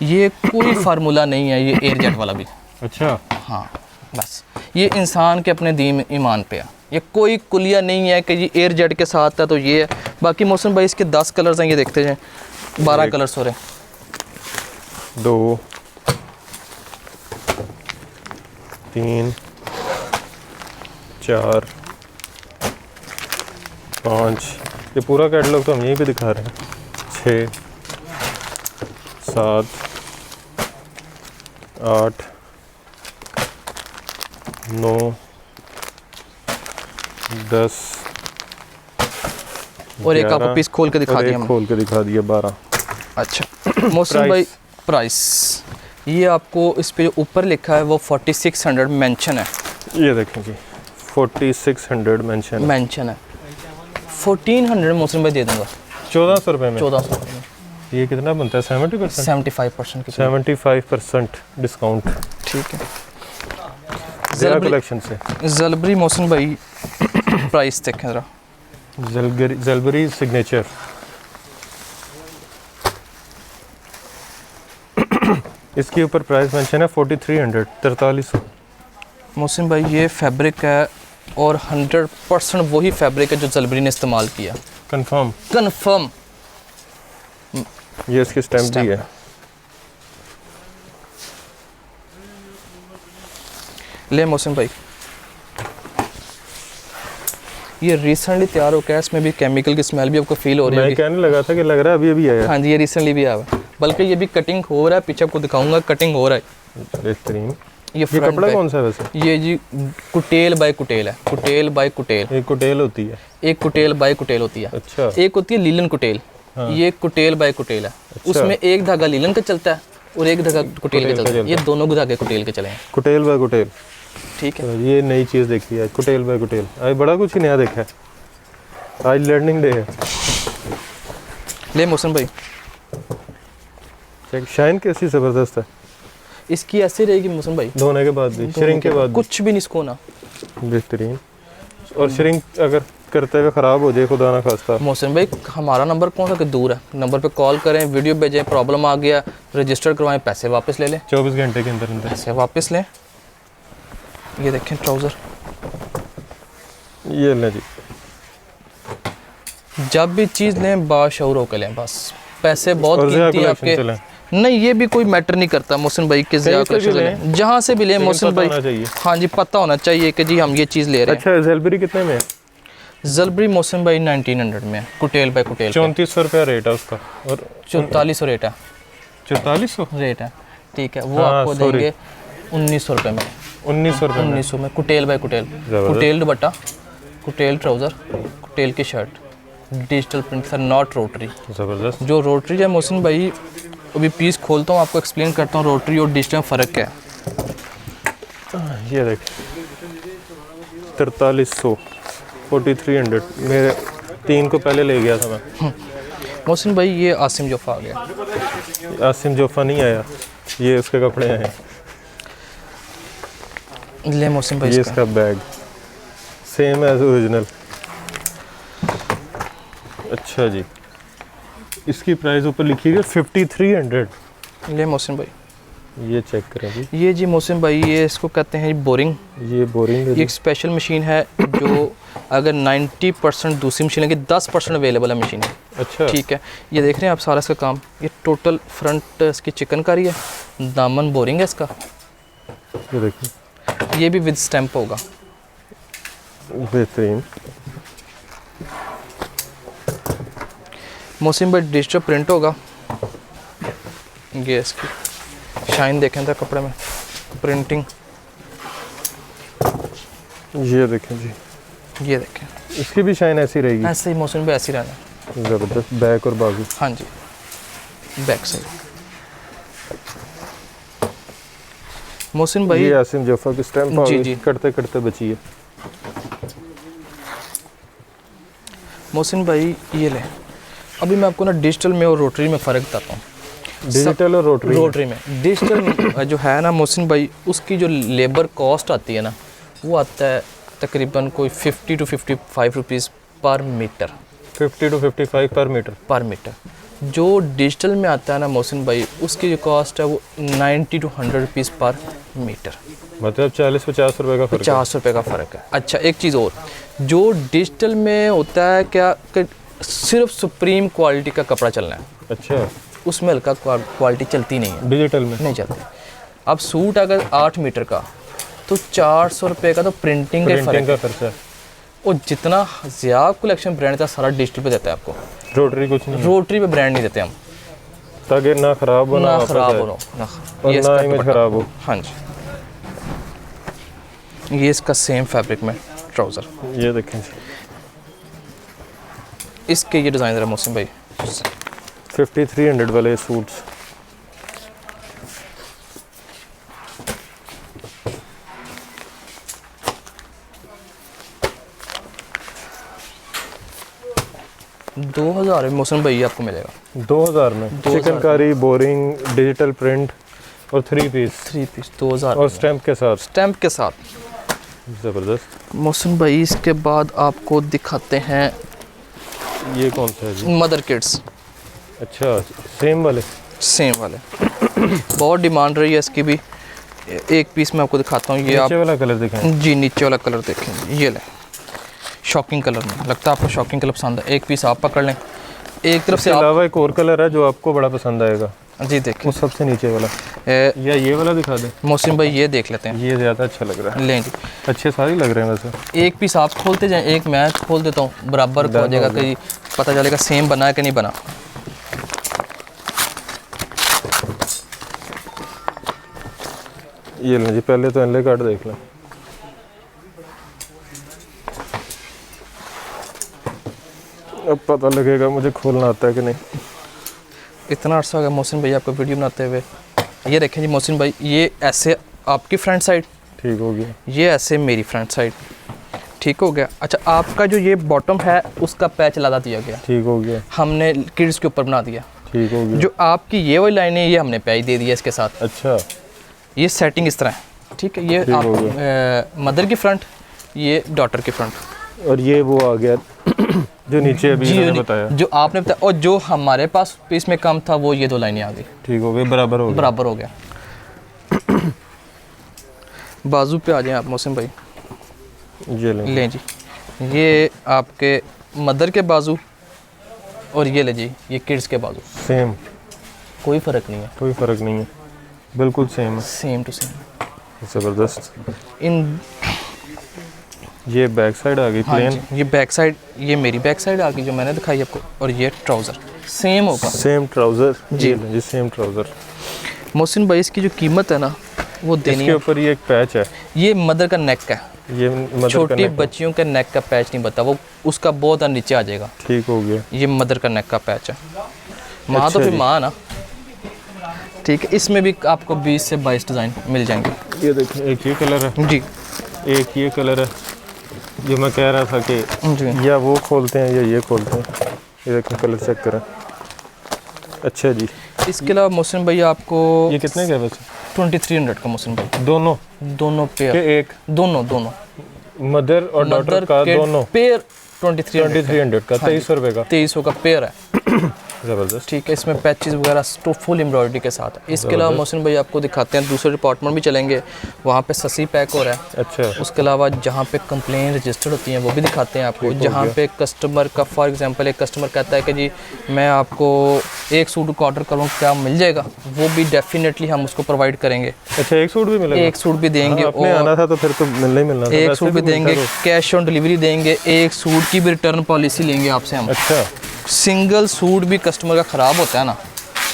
ये कोई फार्मूला नहीं है ये एयरजेट वाला भी। अच्छा, हाँ, बस ये इंसान के अपने दीन ईमान पे है। ये कोई कुलिया नहीं है कि ये एयरजेट के साथ है तो ये है। बाकी मौसम भाई इसके 10 कलर्स हैं, ये देखते हैं 12 कलर्स हो रहे हैं। 2 3 4 5, ये पूरा कैटलॉग तो हम यहीं पे दिखा रहे हैं। 6 7 8 9 10 और एक आपको 11, पीस खोल के दिखा और दिया एक हमने। खोल के दिखा दिया 12। अच्छा मौसम भाई प्राइस, ये आपको इस पे जो ऊपर लिखा है वो 4600 मेंशन है। ये देखें जी 4600 मेंशन है। मेंशन है 1400 मौसम भाई दे दूंगा 1400 रुपये में। 1400 में ये कितना बनता है? 70%? 75% की 75% डिस्काउंट ठीक है। ज़रा कलेक्शन से। जलबरी मौसम भाई प्राइस देखें ज़रा। जलबरी सिग्नेचर इसके ऊपर प्राइस मेंशन है 4300, 4300। मौसम भाई ये फैब्रिक है और 100% वही फैब्रिक है जो जलबरी ने इस्तेमाल किया। कंफर्म। कंफर्म। ये इसकी स्टैम्प भी है। ले मौसम भाई ये रिसेंटली तैयार हो गया, इसमें भी केमिकल की स्मेल भी आपको फील हो रही मैं है। कहने लगा था कि लग रहा है अभी अभी आया। हाँ जी ये रिसेंटली भी आया है, बल्कि ये भी कटिंग हो रहा है, पीछे आपको दिखाऊंगा कटिंग हो रहा है। बेहतरीन। ये ये फ्रंट कपड़ा कौन सा है वैसे? ये जी कुटेल बाय कुटेल है, कुटेल बाय कुटेल। एक कुटेल होती है। एक कुटेल बाय कुटेल होती है। अच्छा। एक होती है लीलन कुटेल। ये कुटेल बाय कुटेल है। उसमें एक धागा लीलन का चलता है और एक धागा कुटेल का चलता है। ये दोनों धागे कुटेल के चले हैं। कुटेल बाय कुटेल, ठीक है। तो ये नई चीज़ देखी है, कुटेल बाय कुटेल। आज बड़ा कुछ ही नया देखा है, आज लर्निंग डे है। ले मोहसिन भाई, चेक, शाइन कैसी ज़बरदस्त है। इसकी ऐसे रहेगी मोहसिन भाई, धोने के बाद भी, श्रिंक के बाद भी कुछ भी नहीं सुखोना। बेहतरीन। और श्रिंक अगर करते हुए ख़राब हो जाए, खुदा ना खास्ता। मोहसिन भाई हमारा नंबर कौन सा कि दूर है, नंबर पे कॉल करें, वीडियो भेजें, प्रॉब्लम आ गया रजिस्टर करवाएं, पैसे वापस ले लें, 24 घंटे के अंदर अंदर पैसे वापस लें। ये देखें ट्राउज़र, ये लें जी। जब भी चीज़ लें बाशऊर होकर लें, बस पैसे बहुत और ज़िया कीमती है कलेक्शन आपके। चलें। नहीं, ये भी कोई मैटर नहीं करता मोहसिन भाई के ज़िया कहीं से भी कलेक्शन से लें। लें, जहाँ से भी लें मोहसिन पता भाई। होना चाहिए। हाँ जी, पता होना चाहिए कि जी हम ये चीज़ ले रहे हैं। अच्छा, ज़ेलबरी कितने में है? जलबरी मोहसिन भाई 1900 में है, कुटेल बाय कुटेल 3400 रुपया रेट है उसका। और 4400 रेट है, 4400 रेट है, ठीक है। वो हाँ, आपको sorry। देंगे 1900 रुपये में, 1900 रुपये में। 1900 में कुटेल बाय कुटेल, ज़बरदस्त। कुटेल दुपट्टा, कुटेल ट्राउज़र, कुटेल की shirt, digital print sir, not rotary. ज़बरदस्त। जो रोटरी है मोहसिन भाई, अभी पीस खोलता हूँ, आपको एक्सप्लेन करता हूँ रोटरी और डिजिटल में फ़र्क क्या है। ये देख, 4300, 4300। मेरे 3 को पहले ले गया था मैं। मोहसिन भाई ये आसिम जोफ़ा आ गया। आसिम जोफ़ा नहीं आया, ये उसके कपड़े हैं। ले मोहसिन भाई ये इसका। इसका बैग सेम एज ओरिजिनल। अच्छा जी, इसकी प्राइस ऊपर लिखी है 5300। ले मोहसिन भाई, ये चेक करें जी। ये जी मोहसिन भाई, ये इसको कहते हैं बोरिंग। ये बोरिंग है ये जी। एक स्पेशल मशीन है जो अगर 90% दूसरी मशीन की 10% अवेलेबल है मशीन। अच्छा, ठीक है। ये देख रहे हैं आप सारा इसका काम, ये टोटल फ्रंट इसकी चिकनकारी है, दामन बोरिंग है इसका, ये देखिए, ये भी विद स्टैंप होगा। बेहतरीन। मोहसिन भाई डिजिटल प्रिंट होगा। ये इसकी शाइन देखें था कपड़े में, प्रिंटिंग, ये देखें जी, ये देखें इसकी भी शाइन ऐसी रहेगी। ऐसे ही मोहसिन भाई ऐसे ही रहना। ज़बरदस्त। बैक और बाजू। हाँ जी, बैक साइड। मोहसिन भाई ये आसिम जोफ़ा की स्टैम्प जी, जी। करते करते बची है। मोहसिन भाई ये ले, अभी मैं आपको ना डिजिटल में और रोटरी में फ़र्क बताता हूँ। डिजिटल और रोटरी में डिजिटल जो है ना मोहसिन भाई, उसकी जो लेबर कॉस्ट आती है ना, वो आता है तकरीबन कोई 50 to 55 रुपीज़ पर मीटर। 50 to 55 पर मीटर। जो डिजिटल में आता है ना मोहसिन भाई, उसकी जो कॉस्ट है वो 90 to 100 रुपीज़ पर मीटर। मतलब 40-50 रुपए का फर्क है। 50 रुपये का फ़र्क है। अच्छा, एक चीज़ और, जो डिजिटल में होता है क्या कि सिर्फ सुप्रीम क्वालिटी का कपड़ा चलना है, अच्छा, उसमें हल्का क्वालिटी चलती नहीं है, डिजिटल में नहीं चलती। अब सूट अगर 8 मीटर का तो 400 रुपये का तो प्रिंटिंग का फ़र्क प्रिंटिंग है। का खर्चा। और जितना ज़्यादा कलेक्शन ब्रांड था सारा डिजिटल पे देता है आपको, रोटरी कुछ नहीं, रोटरी पे ब्रांड नहीं देते हम, ताकि ना खराब हो ना वापस ख़राब आए, हो ना। और ये ना इसका इमेज दुपट्टा। खराब हो। हाँ जी, ये इसका सेम फैब्रिक में ट्राउज़र, ये देखें जी, इसके ये डिज़ाइन है मोहसिन भाई। 5300 वाले सूट्स। दो हज़ार मोहसिन भाई आपको मिलेगा 2000 में 2000 चिकनकारी, बोरिंग, डिजिटल प्रिंट और 3 पीस 3 पीस 2000 और स्टैम्प के साथ। स्टैम्प के साथ। ज़बरदस्त। मोहसिन भाई इसके बाद आपको दिखाते हैं ये कौन सा है जी? मदर किड्स, अच्छा, सेम वाले। सेम वाले। बहुत डिमांड रही है इसकी भी। एक पीस मैं आपको दिखाता हूँ, ये आप नीचे वाला कलर दिखाएं। जी नीचे वाला कलर देखें, ये ले, शॉकिंग कलर में, लगता है आपको शॉकिंग कलर पसंद है। एक पीस आप पकड़ लें, एक तरफ से इसके आप, अलावा एक और कलर है जो आपको बड़ा पसंद आएगा, जी देखें। वो सबसे नीचे वाला, या ये वाला दिखा दें। मोहसिन भाई ये देख लेते हैं, ये ज़्यादा अच्छा लग रहा है। लें जी। अच्छे सारे लग रहे हैं वैसे। एक पीस आप खोलते जाएं, एक मैं खोल देता हूँ, बराबर हो जाएगा, कहीं पता चलेगा सेम बना है कि नहीं बना। ये लें जी, पहले तो इनले कार्ड देख लें। अब पता लगेगा मुझे खोलना आता है कि नहीं। इतना अर्सा हो गया मोहसिन भाई आपको वीडियो बनाते हुए। ये देखें जी मोहसिन भाई, ये ऐसे आपकी फ्रंट साइड, ठीक हो गया। ये ऐसे मेरी फ्रंट साइड, ठीक हो गया। अच्छा, आपका जो ये बॉटम है उसका पैच लगा दिया गया, ठीक हो गया। हमने किड्स के ऊपर बना दिया, ठीक हो गया। जो आपकी ये वाली लाइन है ये हमने पैच दे दिया इसके साथ। अच्छा, ये सेटिंग इस तरह है, ठीक है। ये ठीक हो आप मदर की फ्रंट, ये डॉटर की फ्रंट, और ये वो आ गया जो नीचे अभी इन्होंने बताया, जो आपने बताया, और जो हमारे पास पीस में कम था वो ये दो लाइनें आ गई, ठीक हो गया, बराबर हो गया। बराबर हो गया। बाजू पे आ जाएं आप मोहसिन भाई, ये लें जी, ये आपके मदर के बाजू और ये ले जी ये किड्स के बाजू, सेम, कोई फ़र्क नहीं है, कोई फ़र्क नहीं है, बिल्कुल सेम है, सेम टू सेम। ज़बरदस्त। इन ये बैक साइड आ गई हाँ प्लेन, जी, ये बैक साइड, ये मेरी बैक साइड आ गई जो मैंने दिखाई आपको, और ये ट्राउज़र सेम होगा, सेम ट्राउज़र जी। जी, सेम ट्राउज़र। मोहसिन भाई इसकी जो कीमत है ना वो देनी इसके है। ऊपर ये एक पैच है, ये मदर का नेक है, ये मदर छोटी का बच्चियों के नेक का पैच नहीं बता, वो उसका बहुत नीचे आ जाएगा। ठीक हो गया। ये मदर का नेक का पैच है, माँ तो अच्छा फिर जी। माँ ना, ठीक है। इसमें भी आपको 20 से 22 डिज़ाइन मिल जाएंगे। ये देखें, एक ये कलर है, जी एक ये कलर है, जो मैं कह रहा था कि जी, या वो खोलते हैं या ये खोलते हैं। ये देखें, कलर चेक करें। अच्छा जी, इसके अलावा मोहसिन भाई आपको ये कितने का है वैसे? 2300 का मोहसिन भाई, दोनों दोनों पेयर, के एक दोनों मदर और डॉटर का दोनों पेयर 2300 का 2300 रुपये का, 2300 का पेयर है, ज़बरदस्त। ठीक है। इसमें पैचेस वगैरह तो फुल एम्ब्रॉयडरी के साथ है। इसके अलावा मोहसिन भाई आपको दिखाते हैं, दूसरे डिपार्टमेंट भी चलेंगे, वहाँ पे ससी पैक हो रहा है। अच्छा, उसके अलावा जहाँ पे कंप्लेन रजिस्टर्ड होती हैं वो भी दिखाते हैं आपको। जहाँ पे कस्टमर का, फॉर एग्जांपल एक कस्टमर कहता है कि जी मैं आपको एक सूट का ऑर्डर करूँ, क्या मिल जाएगा, वो भी डेफिनेटली हम उसको प्रोवाइड करेंगे। अच्छा, एक सूट भी मिलेगा? एक सूट भी देंगे, आपने और आना था तो फिर तो मिलना ही मिलना था। एक वैसे सूट भी देंगे, कैश ऑन डिलीवरी देंगे, एक सूट की भी रिटर्न पॉलिसी लेंगे आपसे हम। अच्छा, सिंगल सूट भी कस्टमर का ख़राब होता है ना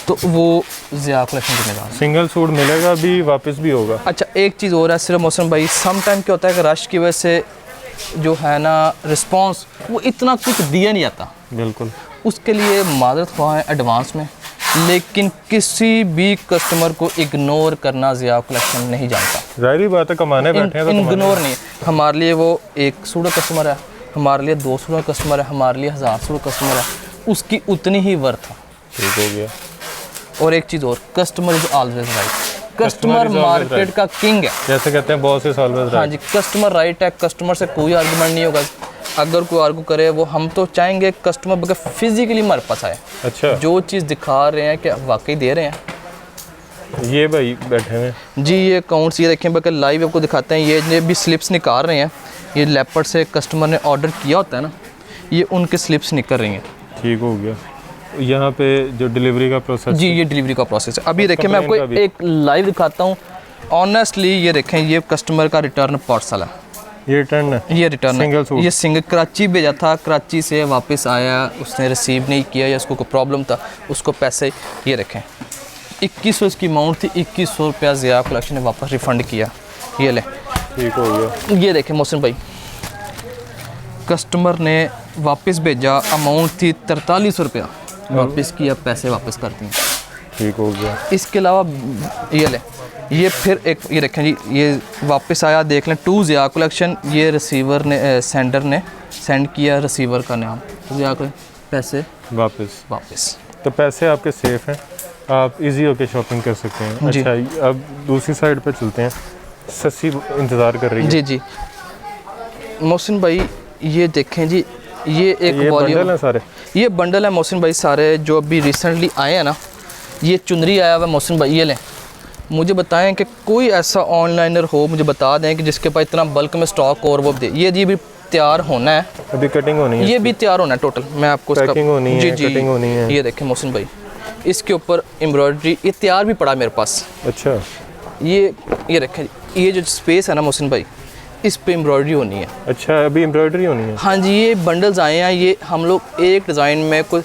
तो वो ज़िया कलेक्शन जिम्मेदार है। सिंगल सूट मिलेगा भी, वापस भी होगा। अच्छा, एक चीज़ और है सिर्फ मौसम भाई, सम टाइम क्या होता है कि रश की वजह से जो है ना रिस्पांस वो इतना कुछ दिया नहीं जाता, बिल्कुल, उसके लिए मादरत ख्वाह है एडवांस में, लेकिन किसी भी कस्टमर को इग्नोर करना ज़िया कलेक्शन नहीं जानता। जाहिर बात है, कमाने बैठे हैं तो इग्नोर नहीं, हमारे लिए वो एक सूट का कस्टमर है, हमारे लिए 2 सूट का कस्टमर है, हमारे लिए 1000 सूट का कस्टमर है, उसकी उतनी ही वर्थ है। ठीक हो गया। और एक चीज़ और, customer is always right, customer market का किंग है, जैसे कहते हैं बॉस इज ऑलवेज हाँ राइट। जी, कस्टमर राइट है, कस्टमर से कोई आर्गूमेंट नहीं होगा। अगर कोई आर्गू करे, वो हम तो चाहेंगे कस्टमर बगैर फिजिकली हमारे पास आए, अच्छा, जो चीज़ दिखा रहे हैं क्या वाकई दे रहे हैं। ये भाई बैठे हैं जी, ये अकाउंट्स ये देखें, बल्कि लाइव आपको दिखाते हैं, ये भी स्लिप्स निकाल रहे हैं, ये लेपर्ड से कस्टमर ने ऑर्डर किया होता है ना, ये उनके स्लिप्स निकल रही हैं। ठीक हो गया। यहाँ पे जो डिलीवरी का प्रोसेस, जी, ये डिलीवरी का प्रोसेस है। अभी देखिए मैं आपको complaint का भी। एक लाइव दिखाता हूँ ऑनेस्टली। ये देखें, ये कस्टमर का रिटर्न पार्सल है, ये रिटर्न है, ये रिटर्न Single है, सूट। ये सिंगल कराची भेजा था, कराची से वापस आया, उसने रिसीव नहीं किया या उसको कोई प्रॉब्लम था, उसको पैसे ये देखें 2100 इसकी अमाउंट थी, 2100 रुपया ज़िया कलेक्शन ने वापस रिफ़ंड किया। ये ले, ठीक हो गया। ये देखें मोहसिन भाई, कस्टमर ने वापस भेजा, अमाउंट थी 4300 रुपया, वापस किया, पैसे वापस कर दिए। ठीक हो गया। इसके अलावा ये ले, ये फिर एक ये देखें जी, ये वापस आया, देख लें, टू ज़िया कलेक्शन, ये रिसीवर ने सेंडर ने सेंड किया, रिसीवर का नाम ज़िया कलेक्शन, पैसे वापस। तो पैसे आपके सेफ हैं, आप इजी होके शॉपिंग कर सकते हैं। जी। अच्छा, अब दूसरी साइड पे चलते हैं। सस्सी इंतज़ार कर रही है। जी जी मोहसिन भाई, ये देखें जी, ये एक ये वॉल्यूम, बंडल है सारे, ये बंडल है मोहसिन भाई सारे जो अभी रिसेंटली आए हैं ना। ये चुनरी आया हुआ है मोहसिन भाई, ये लें। मुझे बताएं कि कोई ऐसा ऑनलाइनर हो, मुझे बता दें कि जिसके पास इतना बल्क में स्टॉक और वो दे। ये जी भी तैयार होना है, अभी कटिंग होनी है, ये भी तैयार होना है टोटल। मैं आपको इसका पैकिंग होनी जी है, जी कटिंग होनी है। ये देखें मोहसिन भाई, इसके ऊपर एम्ब्रॉयडरी, ये तैयार भी पड़ा मेरे पास। अच्छा, ये देखें, ये जो स्पेस है ना मोहसिन भाई, इस पे एम्ब्रॉयडरी होनी है। अच्छा, अभी एम्ब्रॉयडरी होनी है। हाँ जी, ये बंडल्स आए हैं, ये हम लोग एक डिज़ाइन में कोई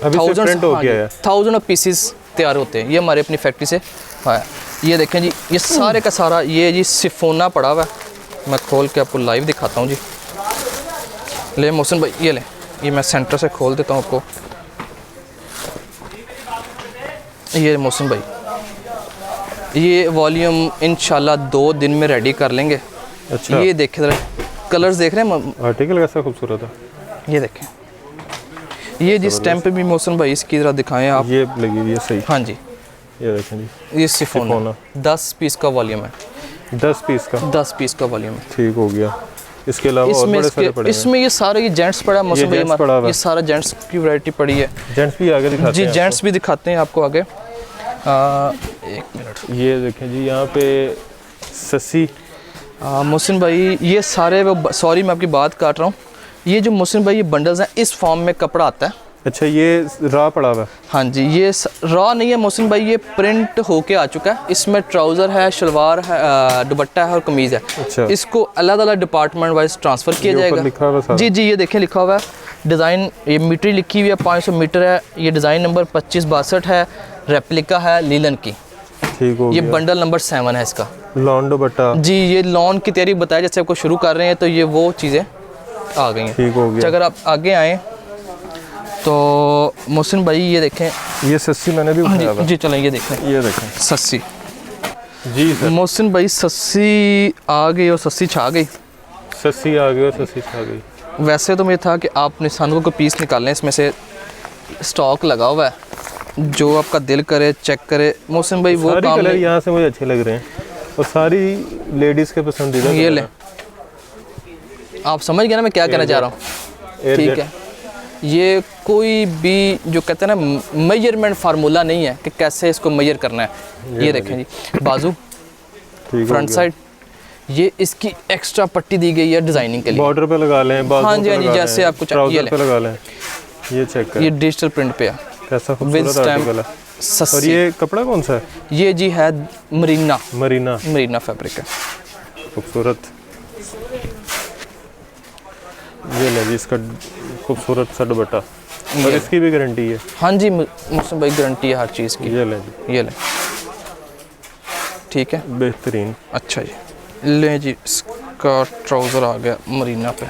अभी से प्रिंट हो गया है। 1000 ऑफ पीसेस तैयार होते हैं, ये हमारे अपनी फैक्ट्री से है। ये देखें जी, ये सारे का सारा ये जी सिफोना पड़ा हुआ है। मैं खोल के आपको लाइव दिखाता हूँ जी। ले मोहसिन भाई ये ले, ये मैं सेंटर से खोल देता हूँ आपको। ये मोहसिन भाई, ये वॉल्यूम इंशाल्लाह 2 दिन में रेडी कर लेंगे। अच्छा, ये देखें ज़रा, कलर्स देख रहे हैं, आर्टिकल कैसा खूबसूरत है। ये देखें, ये जी स्टैम्प भी मोहसिन भाई इसकी ज़रा दिखाएं आप। ये लगी हुई है सही। हाँ जी, ये देखें जी, ये सिफोना 10 पीस का वॉल्यूम है। 10 पीस का, 10 पीस का वॉल्यूम है। ठीक हो गया। इसके अलावा और इसमें बड़े सारे पड़े हैं। इसमें ये सारे ये जेंट्स पड़ा है मोहसिन भाई, जेंट्स पड़ा हुआ है। ये सारा जेंट्स की वैरायटी पड़ी है जेंट्स भी आगे दिखाते जी। हैं जेंट्स भी दिखाते हैं आपको आगे। 1 मिनट। आपको। ये देखें जी, यहाँ पे सस्सी। मोहसिन भाई ये सारे वो, सॉरी मैं आपकी बात काट रहा हूँ, ये जो मोहसिन भाई ये बंडल्स हैं इस फॉर्म में कपड़ा आता है। अच्छा, ये रॉ पड़ा हुआ है। हाँ जी, ये रॉ नहीं है मोहसिन भाई, ये प्रिंट होके आ चुका है। इसमें ट्राउज़र है, शलवार है, दुपट्टा है और कमीज़ है। अच्छा, इसको अलग अलग डिपार्टमेंट वाइज ट्रांसफ़र किया ये ऊपर जाएगा। लिखा हुआ है सारा। जी जी, ये देखें लिखा हुआ है डिज़ाइन, ये मीटर लिखी हुई है 500 मीटर है। ये डिज़ाइन नंबर 2562 है, रेप्लिका है लीलन की। ठीक हो ये गया। बंडल नंबर 7 है इसका। लॉन दुपट्टा। जी, ये लॉन की तैयारी बताया जैसे आपको शुरू कर रहे हैं, तो ये वो चीज़ें आ गई हैं। ठीक हो अच्छा, गया। अगर आप आगे आएँ तो मोहसिन भाई ये देखें। ये सस्सी मैंने भी हाँ उठाया हुआ जी, है। जी चलें ये देखें, ये देखें सस्सी। जी सर, मोहसिन भाई सस्सी आ गई और सस्सी छा गई। सस्सी आ गई और सस्सी छा गई। वैसे तो मुझे था कि आप निशानों को पीस निकालें, इसमें से स्टॉक लगा हुआ है, जो आपका दिल करे चेक करे। मोहसिन भाई वो सारी काम कलर नहीं। यहाँ से मुझे अच्छे लग रहे हैं और सारी लेडीज़ के पसंदीदा ये कलर ले, हैं। आप समझ गए ना मैं क्या कहना चाह रहा हूँ। एयर ठीक जेट। है, ये कोई भी जो कहते हैं ना मेजरमेंट फार्मूला नहीं है कि कैसे इसको मेजर करना है। ये देखें जी, बाजू, ठीक हो फ्रंट गया। साइड, ये इसकी एक्स्ट्रा पट्टी दी गई है डिज़ाइनिंग के लिए। बॉर्डर पे लगा लें, बाजुओं हाँ पे जी, हाँ जी, लगा जैसे लें, आपको ये ट्राउजर लें। पे लगा लें। ये चेक ये करें डिजिटल प्रिंट पे है, कैसा विद खूबसूरत स्टैम्प, आर्टिकल है। और सस्सी। ये कपड़ा कौन सा है? ये जी है मरीना, मरीना। मरीना फैब्रिक है। खूबसूरत। ये ले जी, इसका खूबसूरत सा दुपट्टा और इसकी भी गारंटी है। हाँ जी मोहसिन भाई, गारंटी है हर चीज़ की। ये ले जी, ये ले, ठीक है, बेहतरीन। अच्छा जी। ले जी, इसका ट्राउज़र आ गया मरीना पे।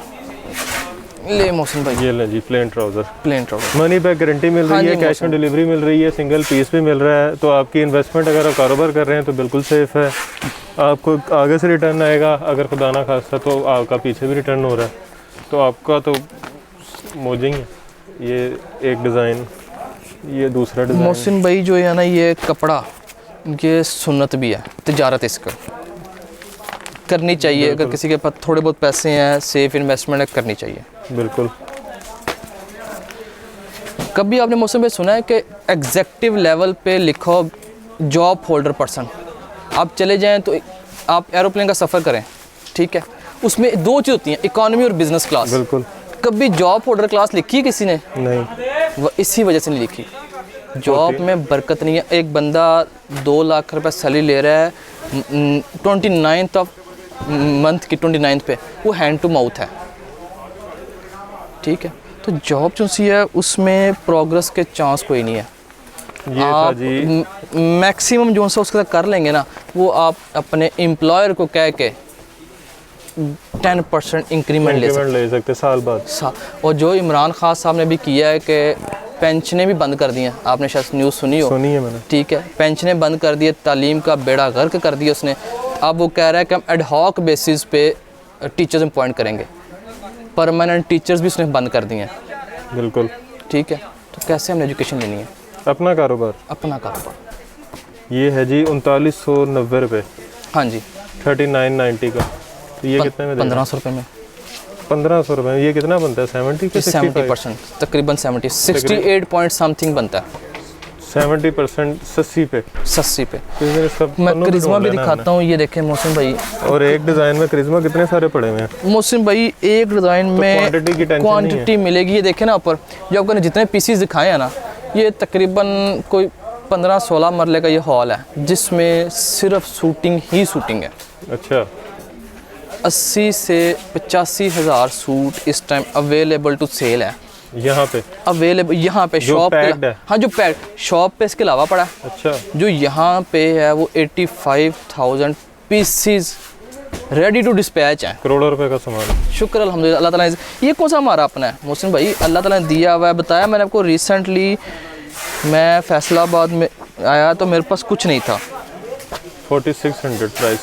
ले मोहसिन भाई, ये ले जी, plain trouser. Plain trouser. Money back guarantee मिल हाँ रही है, जी, कैश ऑन डिलीवरी मिल रही है, सिंगल पीस भी मिल रहा है। तो आपकी इन्वेस्टमेंट अगर आप कारोबार कर रहे हैं तो बिल्कुल सेफ़ है। आपको आगे से रिटर्न आएगा, अगर खुदा ना खास्ता तो आपका पीछे भी रिटर्न हो रहा है, तो आपका तो मौज ही है। ये एक डिज़ाइन, ये दूसरा डिज़ाइन। मोहसिन भाई जो है ना, ये कपड़ा, ये सुन्नत भी है, तिजारत इसका करनी चाहिए। अगर किसी के पास थोड़े बहुत पैसे हैं, सेफ इन्वेस्टमेंट है, करनी चाहिए बिल्कुल। कभी आपने मोहसिन भाई सुना है कि एग्जेक्टिव लेवल पे लिखो जॉब होल्डर पर्सन? आप चले जाएं तो आप एरोप्लेन का सफ़र करें, ठीक है, उसमें 2 चीज़ होती हैं, इकॉनमी और बिजनेस क्लास। बिल्कुल। कभी जॉब होल्डर क्लास लिखी है किसी ने? नहीं, वो इसी वजह से नहीं लिखी। जॉब में बरकत नहीं है। एक बंदा 2 लाख रुपए सैलरी ले रहा है 29th ऑफ मंथ की 29th पे, वो हैंड टू माउथ है, ठीक है। तो जॉब जो सी है उसमें प्रोग्रेस के चांस कोई नहीं है। ये था आप जी, मैक्सिमम जो सा उसके साथ कर लेंगे ना, वो आप अपने एम्प्लॉयर को कह के 10% इंक्रीमेंट ले सकते इंक्रीमेंट ले सकते साल बाद। और जो इमरान खान साहब ने भी किया है कि पेंशनें भी बंद कर दी हैं, आपने शायद न्यूज़ सुनी हो। सुनी है मैंने। ठीक है, पेंशनें बंद कर दी, तालीम का बेड़ा गर्क कर दिया उसने। अब वो कह रहा है कि हम एडहॉक बेसिस पे टीचर्स अपॉइंट करेंगे। परमानेंट टीचर्स भी उसने बंद कर दिए हैं, बिल्कुल। ठीक है। तो कैसे हमने एजुकेशन लेनी है? अपना कारोबार। अपना कारोबार। ये है जी 3990 रुपये, हाँ जी, 3990 का। तो ये कितने में देगा? 1500 रुपये में 1500 रुपये में ये कितना बनता है? 70 के 70%, तकरीबन 68 पॉइंट समथिंग बनता है 70% 80 पे। 80 पे। फिर इसका मैं पन्नों पे करिश्मा ढूंढ भी लेना दिखाता हूँ, ये देखें मोहसिन भाई। हमने। और एक डिज़ाइन में करिश्मा कितने सारे पड़े हुए हैं। मोहसिन भाई एक डिज़ाइन में क्वांटिटी की टेंशन नहीं है। क्वांटिटी मिलेगी। ये देखें ना ऊपर, जो आपको जितने पीसीस दिखाए हैं ना, ये तकरीबन कोई 15-16 मरले का ये हॉल है, जिसमें सिर्फ शूटिंग ही शूटिंग है। अच्छा, 80 से 85 हज़ार सूट इस टाइम अवेलेबल टू सेल है। यहाँ पे अवेलेबल, यहाँ पे जो शॉप पैक्ड है। हाँ जो पैक शॉप पे इसके अलावा पड़ा है। अच्छा, जो यहाँ पे है वो 85,000 पीसीज रेडी टू डिस्पैच है। करोड़ों रुपए का सामान है। शुक्र अल्हम्दुलिल्लाह अल्लाह ताला ने। ये कौन सा हमारा अपना है मोहसिन भाई? अल्लाह ताला ने दिया हुआ है। बताया मैंने आपको, रिसेंटली मैं फैसलाबाद में आया तो मेरे पास कुछ नहीं था। 4600 प्राइस।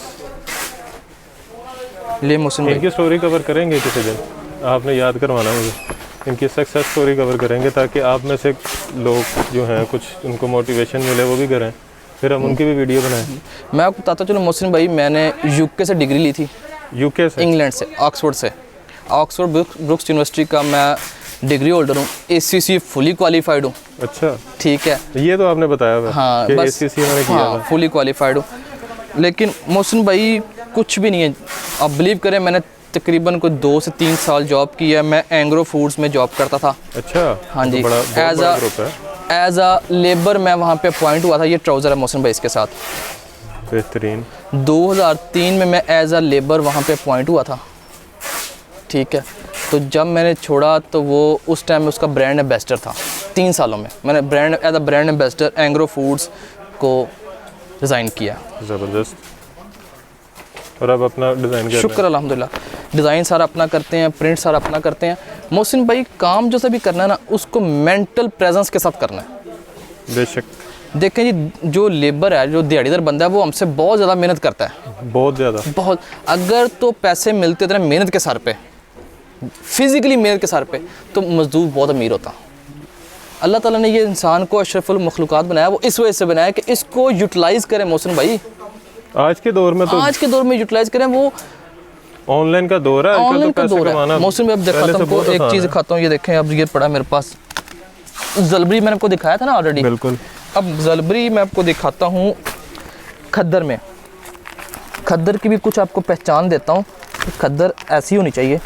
ले मोहसिन भाई, इनकी स्टोरी कवर करेंगे किसी दिन, आपने याद करवाना मुझे। इनकी सक्सेस स्टोरी कवर करेंगे ताकि आप में से लोग जो हैं कुछ उनको मोटिवेशन मिले, वो भी करें, फिर हम उनकी भी वीडियो बनाएं। मैं आपको बताता चलो मोहसिन भाई, मैंने यूके से डिग्री ली थी, यूके से? इंग्लैंड से, ऑक्सफोर्ड से। ऑक्सफोर्ड ब्रुक्स यूनिवर्सिटी का मैं डिग्री होल्डर हूँ, ACC फुली क्वालिफाइड हूँ। अच्छा, ठीक है, ये तो आपने बताया हुआ है हाँ कि बस ACC मैंने किया हाँ हुआ। फुली क्वालिफाइड हूँ। लेकिन मोहसिन भाई कुछ भी नहीं है। आप बिलीव करें, मैंने तकरीबन कोई 2 से 3 साल जॉब की है। मैं एंग्रो फूड्स में जॉब करता था। अच्छा, हाँ जी, तो बड़ा बहुत बड़ा ग्रुप है। एज अ लेबर मैं वहाँ पे अपॉइंट हुआ था। ये ट्राउज़र है मोहसिन भाई इसके साथ। बेहतरीन। 2003 में मैं एज अ लेबर वहाँ पे अपॉइंट हुआ था। ठीक है, तो जब मैंने छोड़ा तो वो उस टाइम में उसका ब्रांड एम्बेसडर था। 3 सालों में मैंने as a brand ambassador Engro foods को डिज़ाइन किया। ज़बरदस्त। और अब अपना डिज़ाइन कर शुक्र अल्हम्दुलिल्लाह, डिज़ाइन सारा अपना करते हैं, प्रिंट सारा अपना करते हैं। मोहसिन भाई काम जो सा भी करना है ना, उसको मेंटल प्रेजेंस के साथ करना है। बेशक। देखें जी, जो लेबर है, जो दिहाड़ीदार बंदा है, वो हमसे बहुत ज़्यादा मेहनत करता है, बहुत ज़्यादा। बहुत। अगर तो पैसे मिलते थे मेहनत के सर पे, फिज़िकली मेहनत के सर पे, तो मजदूर बहुत अमीर होता। अल्लाह ताला ने ये इंसान को अशरफुल मखलूक़ात बनाया, वो इस वजह से बनाया कि इसको यूटिलाइज़ करें मोहसिन भाई। आज के दौर में तो आज के दौर में यूटिलाइज़ करें, वो ऑनलाइन का दौर है। ऑनलाइन तो का दौर कमाना है। मौसम में अब दिखाता हूँ आपको, एक चीज़ दिखाता हूँ। ये देखें, अब ये पड़ा मेरे पास जलबरी, मैंने आपको दिखाया था ना ऑलरेडी। बिल्कुल। अब जलबरी मैं आपको दिखाता हूँ खद्दर में। खद्दर की भी कुछ आपको पहचान देता हूँ। खद्दर ऐसी होनी चाहिए।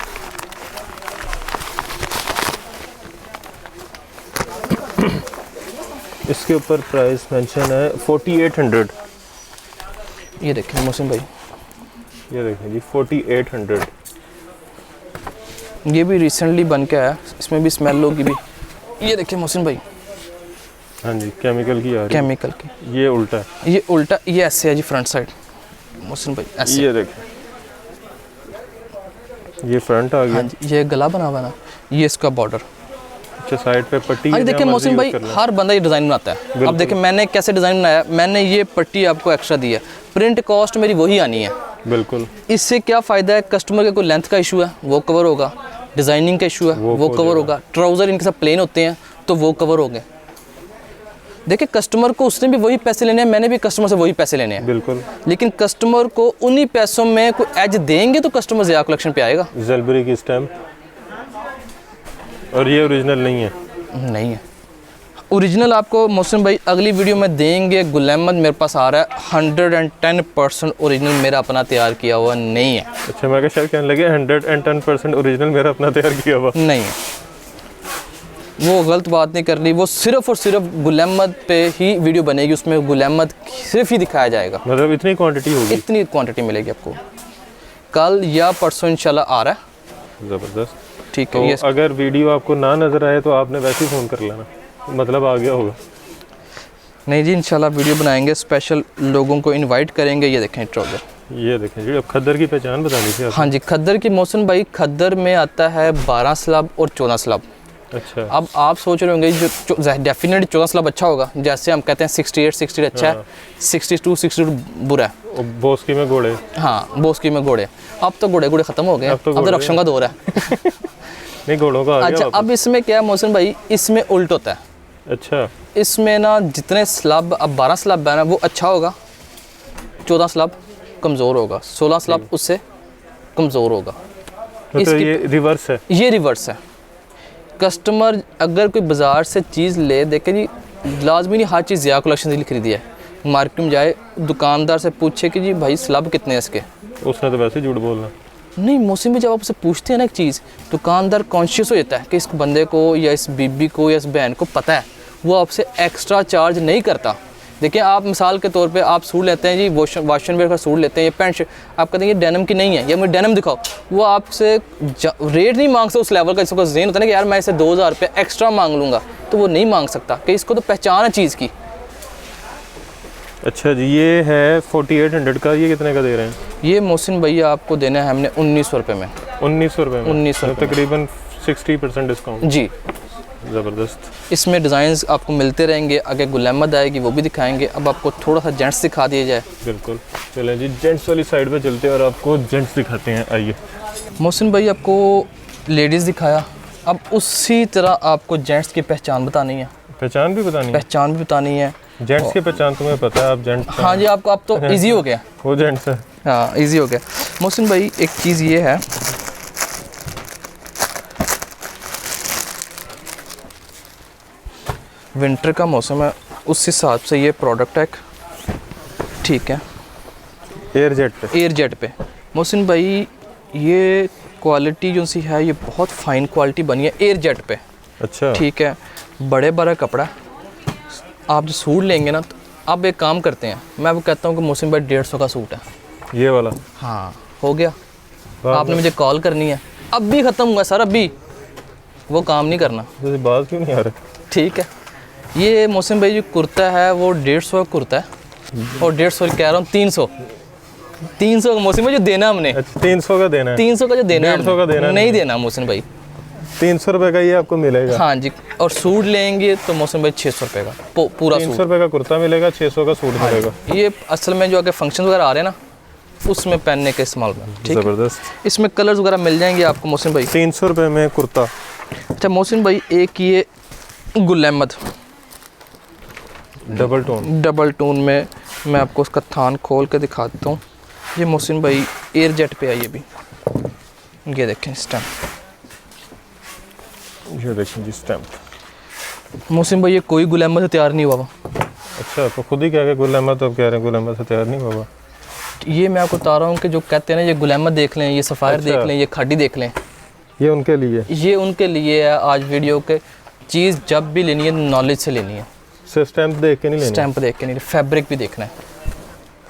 इसके ऊपर प्राइस मेंशन है 4800। ये देखें मौसम भाई, ये देखें जी 4800। ये भी रिसेंटली बन के आया, इसमें भी स्मेल होगी भी। ये देखें मौसम भाई, हाँ जी, केमिकल की आ रही है। केमिकल की। ये उल्टा है। ये उल्टा, ये ऐसे है जी फ्रंट साइड मौसम भाई, ऐसे। ये देखें, ये फ्रंट आ गया। हाँ जी, ये गला बना हुआ ना, ये इसका बॉर्डर। अच्छा, साइड पे पट्टी। हाँ देखिए मौसम भाई, हर बंदा ये डिज़ाइन बनाता है। अब देखिए मैंने कैसे डिज़ाइन बनाया, मैंने ये पट्टी आपको एक्स्ट्रा दी है। प्रिंट कॉस्ट मेरी वही आनी है। बिल्कुल। इससे क्या फ़ायदा है, कस्टमर के कोई लेंथ का इशू है वो कवर होगा, डिज़ाइनिंग का इशू है वो कवर होगा, ट्राउज़र इनके सब प्लेन होते हैं तो वो कवर हो गए। देखिए कस्टमर को उसने भी वही पैसे लेने हैं, मैंने भी कस्टमर से वही पैसे लेने हैं। बिल्कुल। लेकिन कस्टमर को उन्हीं पैसों में कोई एज देंगे तो कस्टमर ज़्यादा कलेक्शन पे आएगा। जलबरी की स्टैम्प, और ये ओरिजिनल नहीं है। नहीं है ओरिजिनल। आपको मौसम भाई अगली वीडियो में देंगे। गुल अहमद मेरे पास आ रहा है, 110% ओरिजिनल मेरा अपना तैयार किया हुआ नहीं है। अच्छा, मैं क्या शायद कहने लगे 110% ओरिजिनल मेरा अपना तैयार किया हुआ नहीं है, वो गलत बात नहीं करनी। वो सिर्फ और सिर्फ गुल अहमद पे ही वीडियो बनेगी, उसमें गुल अहमद सिर्फ ही दिखाया जाएगा। मतलब इतनी क्वांटिटी होगी? इतनी क्वांटिटी मिलेगी आपको। कल या परसों इंशाल्लाह आ रहा है। ज़बरदस्त। ठीक तो है। ये अगर वीडियो आपको ना नज़र आए तो आपने वैसे ही फ़ोन कर लेना, मतलब आ गया होगा। नहीं जी, इंशाल्लाह वीडियो बनाएंगे, स्पेशल लोगों को इनवाइट करेंगे। ये देखें ट्राउज़र, ये देखें जी। अब खद्दर की पहचान बतानी थी। हाँ जी, खद्दर की मौसम भाई, खद्दर में आता है 12 स्लब और 14 स्लब। अच्छा। अब आप सोच रहे होंगे जो डेफिनेटली 14 स्लब अच्छा होगा, जैसे हम कहते हैं 68 अच्छा है, 62 बुरा है। और बोस्की में घोड़े। हाँ, बोस्की में घोड़े। अब तो घोड़े ख़त्म हो गए, अब तो रक्षों का दौर है। नहीं, घोड़ों का आ गया अच्छा, वापस। अब इसमें क्या है मौसम भाई, इसमें उल्ट होता है। अच्छा। इसमें ना जितने स्लब, अब 12 स्लब है ना वो अच्छा होगा, 14 स्लब कमज़ोर होगा, 16 स्लब उससे कमज़ोर होगा। तो ये रिवर्स है? ये रिवर्स है। कस्टमर अगर कोई बाज़ार से चीज़ ले, देखे जी लाजमी नहीं हर चीज़ ज़िया कलेक्शन से खरीदी है। मार्केट में जाए, दुकानदार से पूछे कि जी भाई स्लब कितने हैं इसके, उसने तो वैसे ही झूठ बोलना। नहीं मौसम में जब आप उसे पूछते हैं ना एक चीज़, दुकानदार कॉन्शियस हो जाता है कि इस बंदे को या इस बीबी को या इस बहन को पता है, वो आपसे एक्स्ट्रा चार्ज नहीं करता देखिए आप मिसाल के तौर पे आप सूट लेते हैं जी, वाशन वेयर का सूट लेते हैं, ये पैंट शर्ट, आप कहते हैं ये डेनिम की नहीं है, ये मुझे डेनिम दिखाओ, वो आपसे रेट नहीं मांग सकता उस लेवल का। जिसका ज़हन होता है ना कि यार मैं इसे 2000 रुपये एक्स्ट्रा मांग लूँगा, तो वो नहीं मांग सकता कि इसको तो पहचान है चीज़ की। अच्छा जी, ये है 4800 का, ये कितने का दे रहे हैं? ये मोहसिन भैया आपको देना है हमने 1900 रुपये में। 1900 रुपये में? 1900 रुपये में। तकरीबन 60% डिस्काउंट जी। ज़बरदस्त। इसमें डिज़ाइंस आपको मिलते रहेंगे, आगे गुलहमद आएगी वो भी दिखाएंगे। अब आपको थोड़ा सा जेंट्स दिखा दिया जाए। बिल्कुल, चलें जी जेंट्स वाली साइड पे चलते हैं और आपको जेंट्स दिखाते हैं। आइए मोहसिन भाई, आपको लेडीज़ दिखाया, अब उसी तरह आपको जेंट्स की पहचान बतानी है। पहचान भी बतानी है? पहचान भी बतानी है। जेंट्स की पहचान तुम्हें पता है, आप जेंट्स? हाँ जी, आपको अब तो इजी हो गया। वो जेंट्स है। हाँ, इजी हो गया। मोहसिन भाई एक चीज़ ये है, विंटर का मौसम है, उस हिसाब से ये प्रोडक्ट है, ठीक है, एयर जेट पे। एयर जेट पे। मोहसिन भाई ये क्वालिटी जो सी है ये बहुत फाइन क्वालिटी बनी है एयर जेट पे। अच्छा, ठीक है, बड़े बड़ा कपड़ा। आप जो सूट लेंगे ना, तो आप एक काम करते हैं, मैं आपको कहता हूँ कि मोहसिन भाई 150 का सूट है। ये वाला? हाँ, हो गया। वाह, आपने मुझे कॉल करनी है, अब भी ख़त्म हुआ सर, अभी वो काम नहीं करना। जैसे बात क्यों नहीं आ रही? ठीक है, ये मोहसिन भाई जो कुर्ता है वो 150 का कुर्ता है, और 150 कह रहा हूँ 300 का मोहसिन भाई जो देना हमने। अच्छा, 300 का देना है? 300 का जो देना है 150 का देना नहीं देना मोहसिन भाई। 300 रुपये का ये आपको मिलेगा? हाँ जी, और सूट लेंगे तो मोहसिन भाई 600 रुपये का पूरा 300 सूट। रुपये का कुर्ता मिलेगा, 600 का सूट मिलेगा। ये असल में जो आगे फंक्शन वगैरह आ रहे हैं ना, उसमें पहनने के इस्तेमाल में। ठीक है, ज़बरदस्त। इसमें कलर्स वगैरह मिल जाएंगे आपको मोहसिन भाई। 300 रुपये में कुर्ता। अच्छा मोहसिन भाई, एक ये गुल अहमद डबल टोन में, मैं आपको उसका थान खोल के दिखाता हूँ। ये मोहसिन भाई एयर जेट पे आई, ये भी ये देखें स्टैम्प, ये देखें जी स्टैम्प। मोहसिन भाई ये कोई गुल अहमद से तैयार नहीं हुआ हुआ। अच्छा, तो खुद ही कह के गुल अहमद, अब कह रहे हैं गुल अहमद से तैयार नहीं हुआ। ये मैं आपको बता रहा हूँ कि जो कहते हैं ना, ये गुल अहमद देख लें, ये सफ़ायर अच्छा। देख लें, ये खाड़ी देख लें, ये उनके लिए? ये उनके लिए है। आज वीडियो के चीज़ जब भी लेनी है नॉलेज से लेनी है, स्टैम्प देख के नहीं लेनी? स्टैम्प देख के नहीं, फैब्रिक भी देखना है।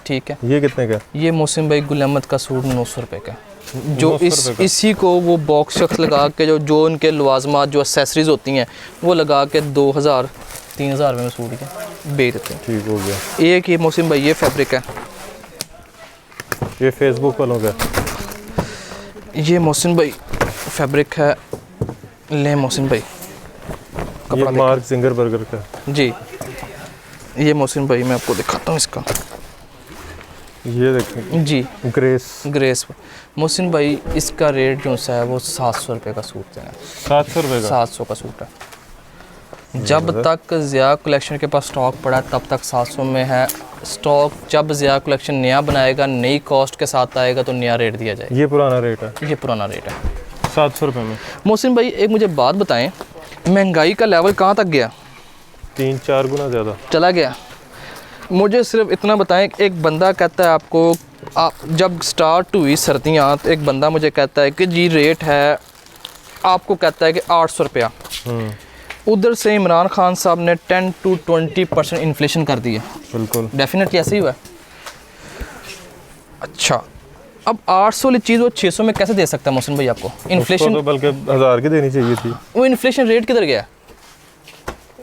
ठीक है, ये कितने का? ये मोहसिन भाई गुल अहमद का सूट 900 रुपये का, जो 900 रुपये का? इसी को वो बॉक्स शख्स लगा के जो उनके लवाजमात जो एसेसरीज होती हैं वो लगा के 2000-3000 रुपये में सूट के बेच देते हैं। ठीक हो गया। एक ये मोहसिन भाई ये फैब्रिक है, ये फेसबुक वालों का? ये मोहसिन भाई फैब्रिक है, ले मोहसिन भाई ये मार्क जिंगर बर्गर का? जी। ये मोहसिन भाई मैं आपको दिखाता हूँ इसका, ये देखें जी, ग्रेस मोहसिन भाई इसका रेट जो सा है वो 700 रुपये का सूट है। 700 रुपये का? 700 का सूट है। जब तक ज़िया कलेक्शन के पास स्टॉक पड़ा है तब तक 700 में है स्टॉक। जब ज़िया कलेक्शन नया बनाएगा, नई कॉस्ट के साथ आएगा, तो नया रेट दिया जाएगा। ये पुराना रेट है? ये पुराना रेट है 700 रुपये में। मोहसिन भाई एक मुझे बात बताएं, महंगाई का लेवल कहाँ तक गया? 3-4 गुना ज़्यादा चला गया। मुझे सिर्फ इतना बताएं, एक बंदा कहता है आपको, आप जब स्टार्ट हुई सर्दियाँ तो एक बंदा मुझे कहता है कि जी रेट है, आपको कहता है कि 800 रुपया। उधर से इमरान खान साहब ने 10 to 20% इन्फ्लेशन कर दी है। बिल्कुल, डेफिनेटली ऐसे ही हुआ है। अच्छा, अब 800 वाली चीज़ वो 600 में कैसे दे सकता है मोहसिन भाई आपको? इन्फ्लेशन तो बल्कि 1000 की देनी चाहिए थी। वो इन्फ्लेशन रेट किधर गया?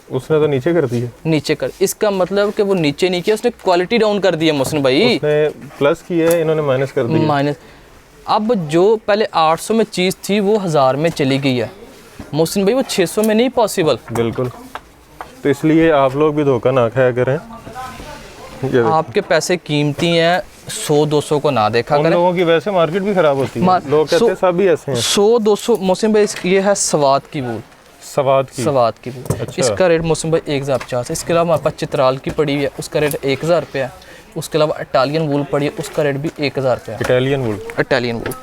उसने तो नीचे कर दी है। नीचे कर, इसका मतलब कि वो नीचे नहीं किया, उसने क्वालिटी डाउन कर दी है मोहसिन भाई। उसने प्लस किया है, इन्होंने माइनस कर दिया। माइनस। अब जो पहले 800 में चीज़ थी वो 1000 में चली गई है मोहसिन भाई, वो 600 में नहीं पॉसिबल। बिल्कुल, तो इसलिए आप लोग भी धोखा ना खाया करें। ये आपके पैसे कीमती हैं, 100-200 को ना देखा उन करें। लोगों की वैसे मार्केट भी खराब होती है, लोग कहते हैं सब भी ऐसे हैं। 100-200 मोहसिन भाई ये है सवाद की वूल, सवाद की वूल। अच्छा। इसका रेट मोहसिन भाई 1050 है। इसके अलावा हमारे पास चित्राल की पड़ी हुई है, उसका रेट 1000 रुपये है। उसके अलावा इटालियन वूल पड़ी है, उसका रेट भी 1000 रुपये है। इटालियन वूल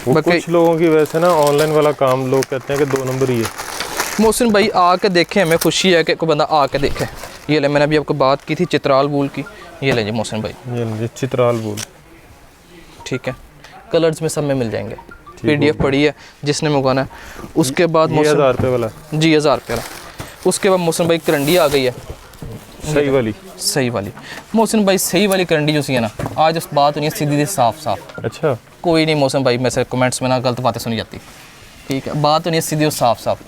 वो कुछ लोगों की वैसे ना ऑनलाइन वाला काम लोग कहते हैं कि 2 नंबर ही है। मोहसिन भाई आके देखें, हमें खुशी है कि कोई बंदा आके देखे। ये ले, मैंने अभी आपको बात की थी चित्राल वूल की, ये ले जी मोहसिन भाई, ये चित्राल वूल। ठीक है, कलर्स में सब में मिल जाएंगे। PDF पड़ी है जिसने मंगवाना है। उसके बाद ये 1000 रुपये वाला? जी 1000 रुपये वाला। उसके बाद मोहसिन भाई करंडी आ गई है, सही वाली। सही वाली मोहसिन भाई, सही वाली करंडी जो सी है ना, आज उस बात नहीं है, सीधी साफ साफ। अच्छा, कोई नहीं मोहसिन भाई, में से कमेंट्स में ना गलत बातें सुनी जाती, ठीक है, बात तो नहीं है, सीधी और साफ साफ।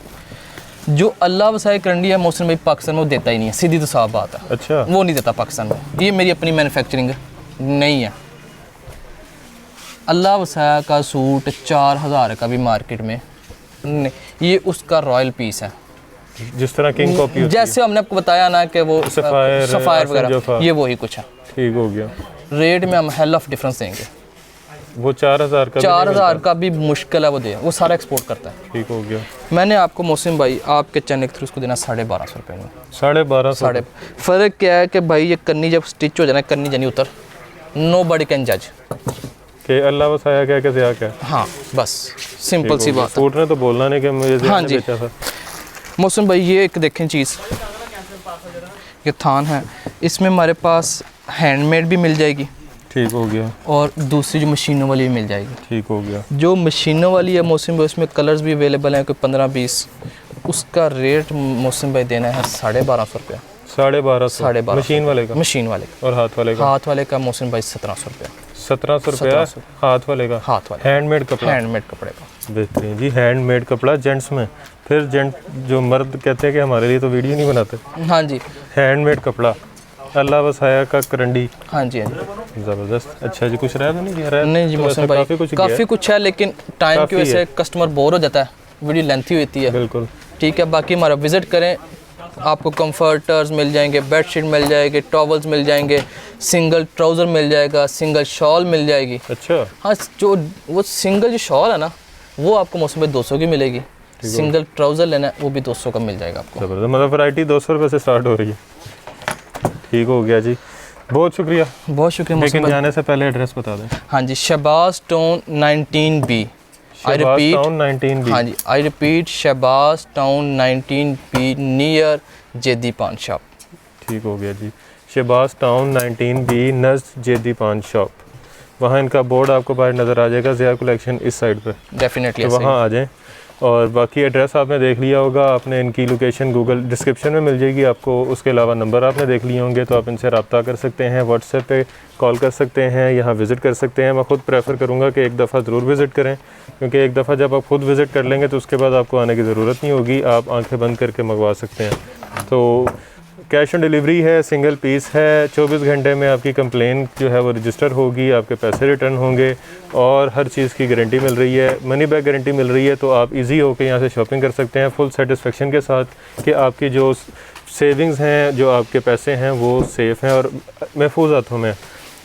जो अल्लाह वसाए करंडी है मोहसिन भाई पाकिस्तान में वो देता ही नहीं है, सीधी तो साफ बात है। अच्छा, वो नहीं देता पाकिस्तान में, ये मेरी अपनी मैन्युफैक्चरिंग नहीं है। अल्लाह वसाया का सूट 4000 का भी मार्केट में नहीं, ये उसका रॉयल पीस है। जिस तरह किंग कॉपी होती जैसे हमने आपको बताया ना कि वो सफ़ायर वगैरह, ये वही कुछ है। ठीक हो गया। रेट में हम हेल ऑफ डिफरेंस देंगे। वो 4000 का 4000 का भी मुश्किल है वो दे, वो सारा एक्सपोर्ट करता है। ठीक हो गया। मैंने आपको मोहसिन भाई आपके चैनल के थ्रू उसको देना 1250 रुपये में। 1250। फ़र्क क्या है कि भाई ये कन्नी जब स्टिच हो जाना, कन्नी जानी उतर, नो बडी कैन जज कि अल्लाह वसाया क्या कि ज़िया क्या। हाँ बस सिंपल सी बात है। सूट ने तो बोलना नहीं कि मुझे ज़िया हाँ ने जी। बेचा था। मोहसिन भाई ये एक देखें चीज़, ये थान है, इसमें हमारे पास हैंडमेड भी मिल जाएगी। ठीक हो गया। और दूसरी जो मशीनों वाली भी मिल जाएगी। ठीक हो गया। जो मशीनों वाली है मोहसिन भाई, उसमें कलर्स भी अवेलेबल हैं, कोई 15-20, उसका रेट मोहसिन भाई देना है 1250 रुपया। 1250 मशीन वाले का। मशीन वाले का। और हाथ वाले का? हाथ वाले का मोहसिन भाई 1700 रुपया। 1700 रुपया हाथ वाले का? हाथ वाले हैंडमेड कपड़ा? हैंडमेड कपड़े का। बेहतरीन जी, हैंडमेड कपड़ा जेंट्स में। फिर जेंट जो मर्द कहते हैं कि हमारे लिए तो वीडियो नहीं बनाते। हाँ जी। हैंडमेड कपड़ा, अल्लाह वसाया का करंडी। हाँ जी, हाँ जी। ज़बरदस्त। अच्छा जी, कुछ रहा तो नहीं गया? नहीं जी मोहसिन भाई, काफ़ी कुछ है, लेकिन टाइम की वजह से कस्टमर बोर हो जाता है, वीडियो लेंथी होती है। बिल्कुल ठीक है। बाकी हमारा विज़िट करें, आपको कंफर्टर्स मिल जाएंगे, बेडशीट मिल जाएगी, टॉवल्स मिल जाएंगे, सिंगल ट्राउज़र मिल जाएगा, सिंगल शॉल मिल जाएगी। अच्छा। हाँ, जो वो सिंगल जो शॉल है ना, वो आपको मौसम में 200 की मिलेगी। सिंगल ट्राउज़र लेना है वो भी 200 का मिल जाएगा आपको। ज़बरदस्त, मतलब वैरायटी 200 रुपये से स्टार्ट हो रही है। ठीक हो गया जी, बहुत शुक्रिया। बहुत शुक्रिया। लेकिन जाने से पहले एड्रेस बता दें। हाँ जी, Shahbaz town 19B। I repeat 19B। हाँ जी, I repeat, Shahbaz town 19B near जेदी पान शॉप। ठीक हो गया जी, Shahbaz town 19B नज़द जेदी paan shop. वहाँ इनका बोर्ड आपको बाहर नज़र आ जाएगा, ज़िया कलेक्शन इस साइड पे। डेफिनेटली तो वहाँ आ जाएं। और बाकी एड्रेस आपने देख लिया होगा, आपने इनकी लोकेशन गूगल डिस्क्रिप्शन में मिल जाएगी आपको। उसके अलावा नंबर आपने देख लिए होंगे, तो आप इनसे रब्ता कर सकते हैं, व्हाट्सएप पे कॉल कर सकते हैं, यहाँ विज़िट कर सकते हैं। मैं ख़ुद प्रेफर करूँगा कि एक दफ़ा ज़रूर विज़िट करें, क्योंकि एक दफ़ा जब आप खुद विज़िट कर लेंगे तो उसके बाद आपको आने की ज़रूरत नहीं होगी, आप आंखें बंद करके मंगवा सकते हैं। तो कैश ऑन डिलीवरी है, सिंगल पीस है, 24 घंटे में आपकी कंप्लेन जो है वो रजिस्टर होगी, आपके पैसे रिटर्न होंगे और हर चीज़ की गारंटी मिल रही है, मनी बैक गारंटी मिल रही है। तो आप इजी होकर यहाँ से शॉपिंग कर सकते हैं फुल सेटिस्फेक्शन के साथ कि आपकी जो सेविंग्स हैं, जो आपके पैसे हैं वो सेफ़ हैं और महफूज हाथों में।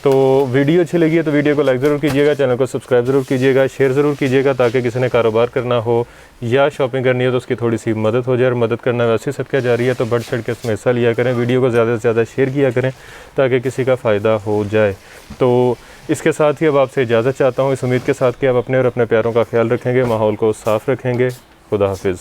तो वीडियो अच्छी लगी है तो वीडियो को लाइक ज़रूर कीजिएगा, चैनल को सब्सक्राइब ज़रूर कीजिएगा, शेयर ज़रूर कीजिएगा, ताकि किसी ने कारोबार करना हो या शॉपिंग करनी हो तो उसकी थोड़ी सी मदद हो जाए। और मदद करना वैसे ही सदका जारी है, तो बढ़ चढ़ के इसमें हिस्सा लिया करें, वीडियो को ज़्यादा से ज़्यादा शेयर किया करें ताकि किसी का फ़ायदा हो जाए। तो इसके साथ ही अब आपसे इजाज़त चाहता हूँ, इस उम्मीद के साथ कि आप अपने और अपने प्यारों का ख्याल रखेंगे, माहौल को साफ़ रखेंगे। खुदा हाफिज़।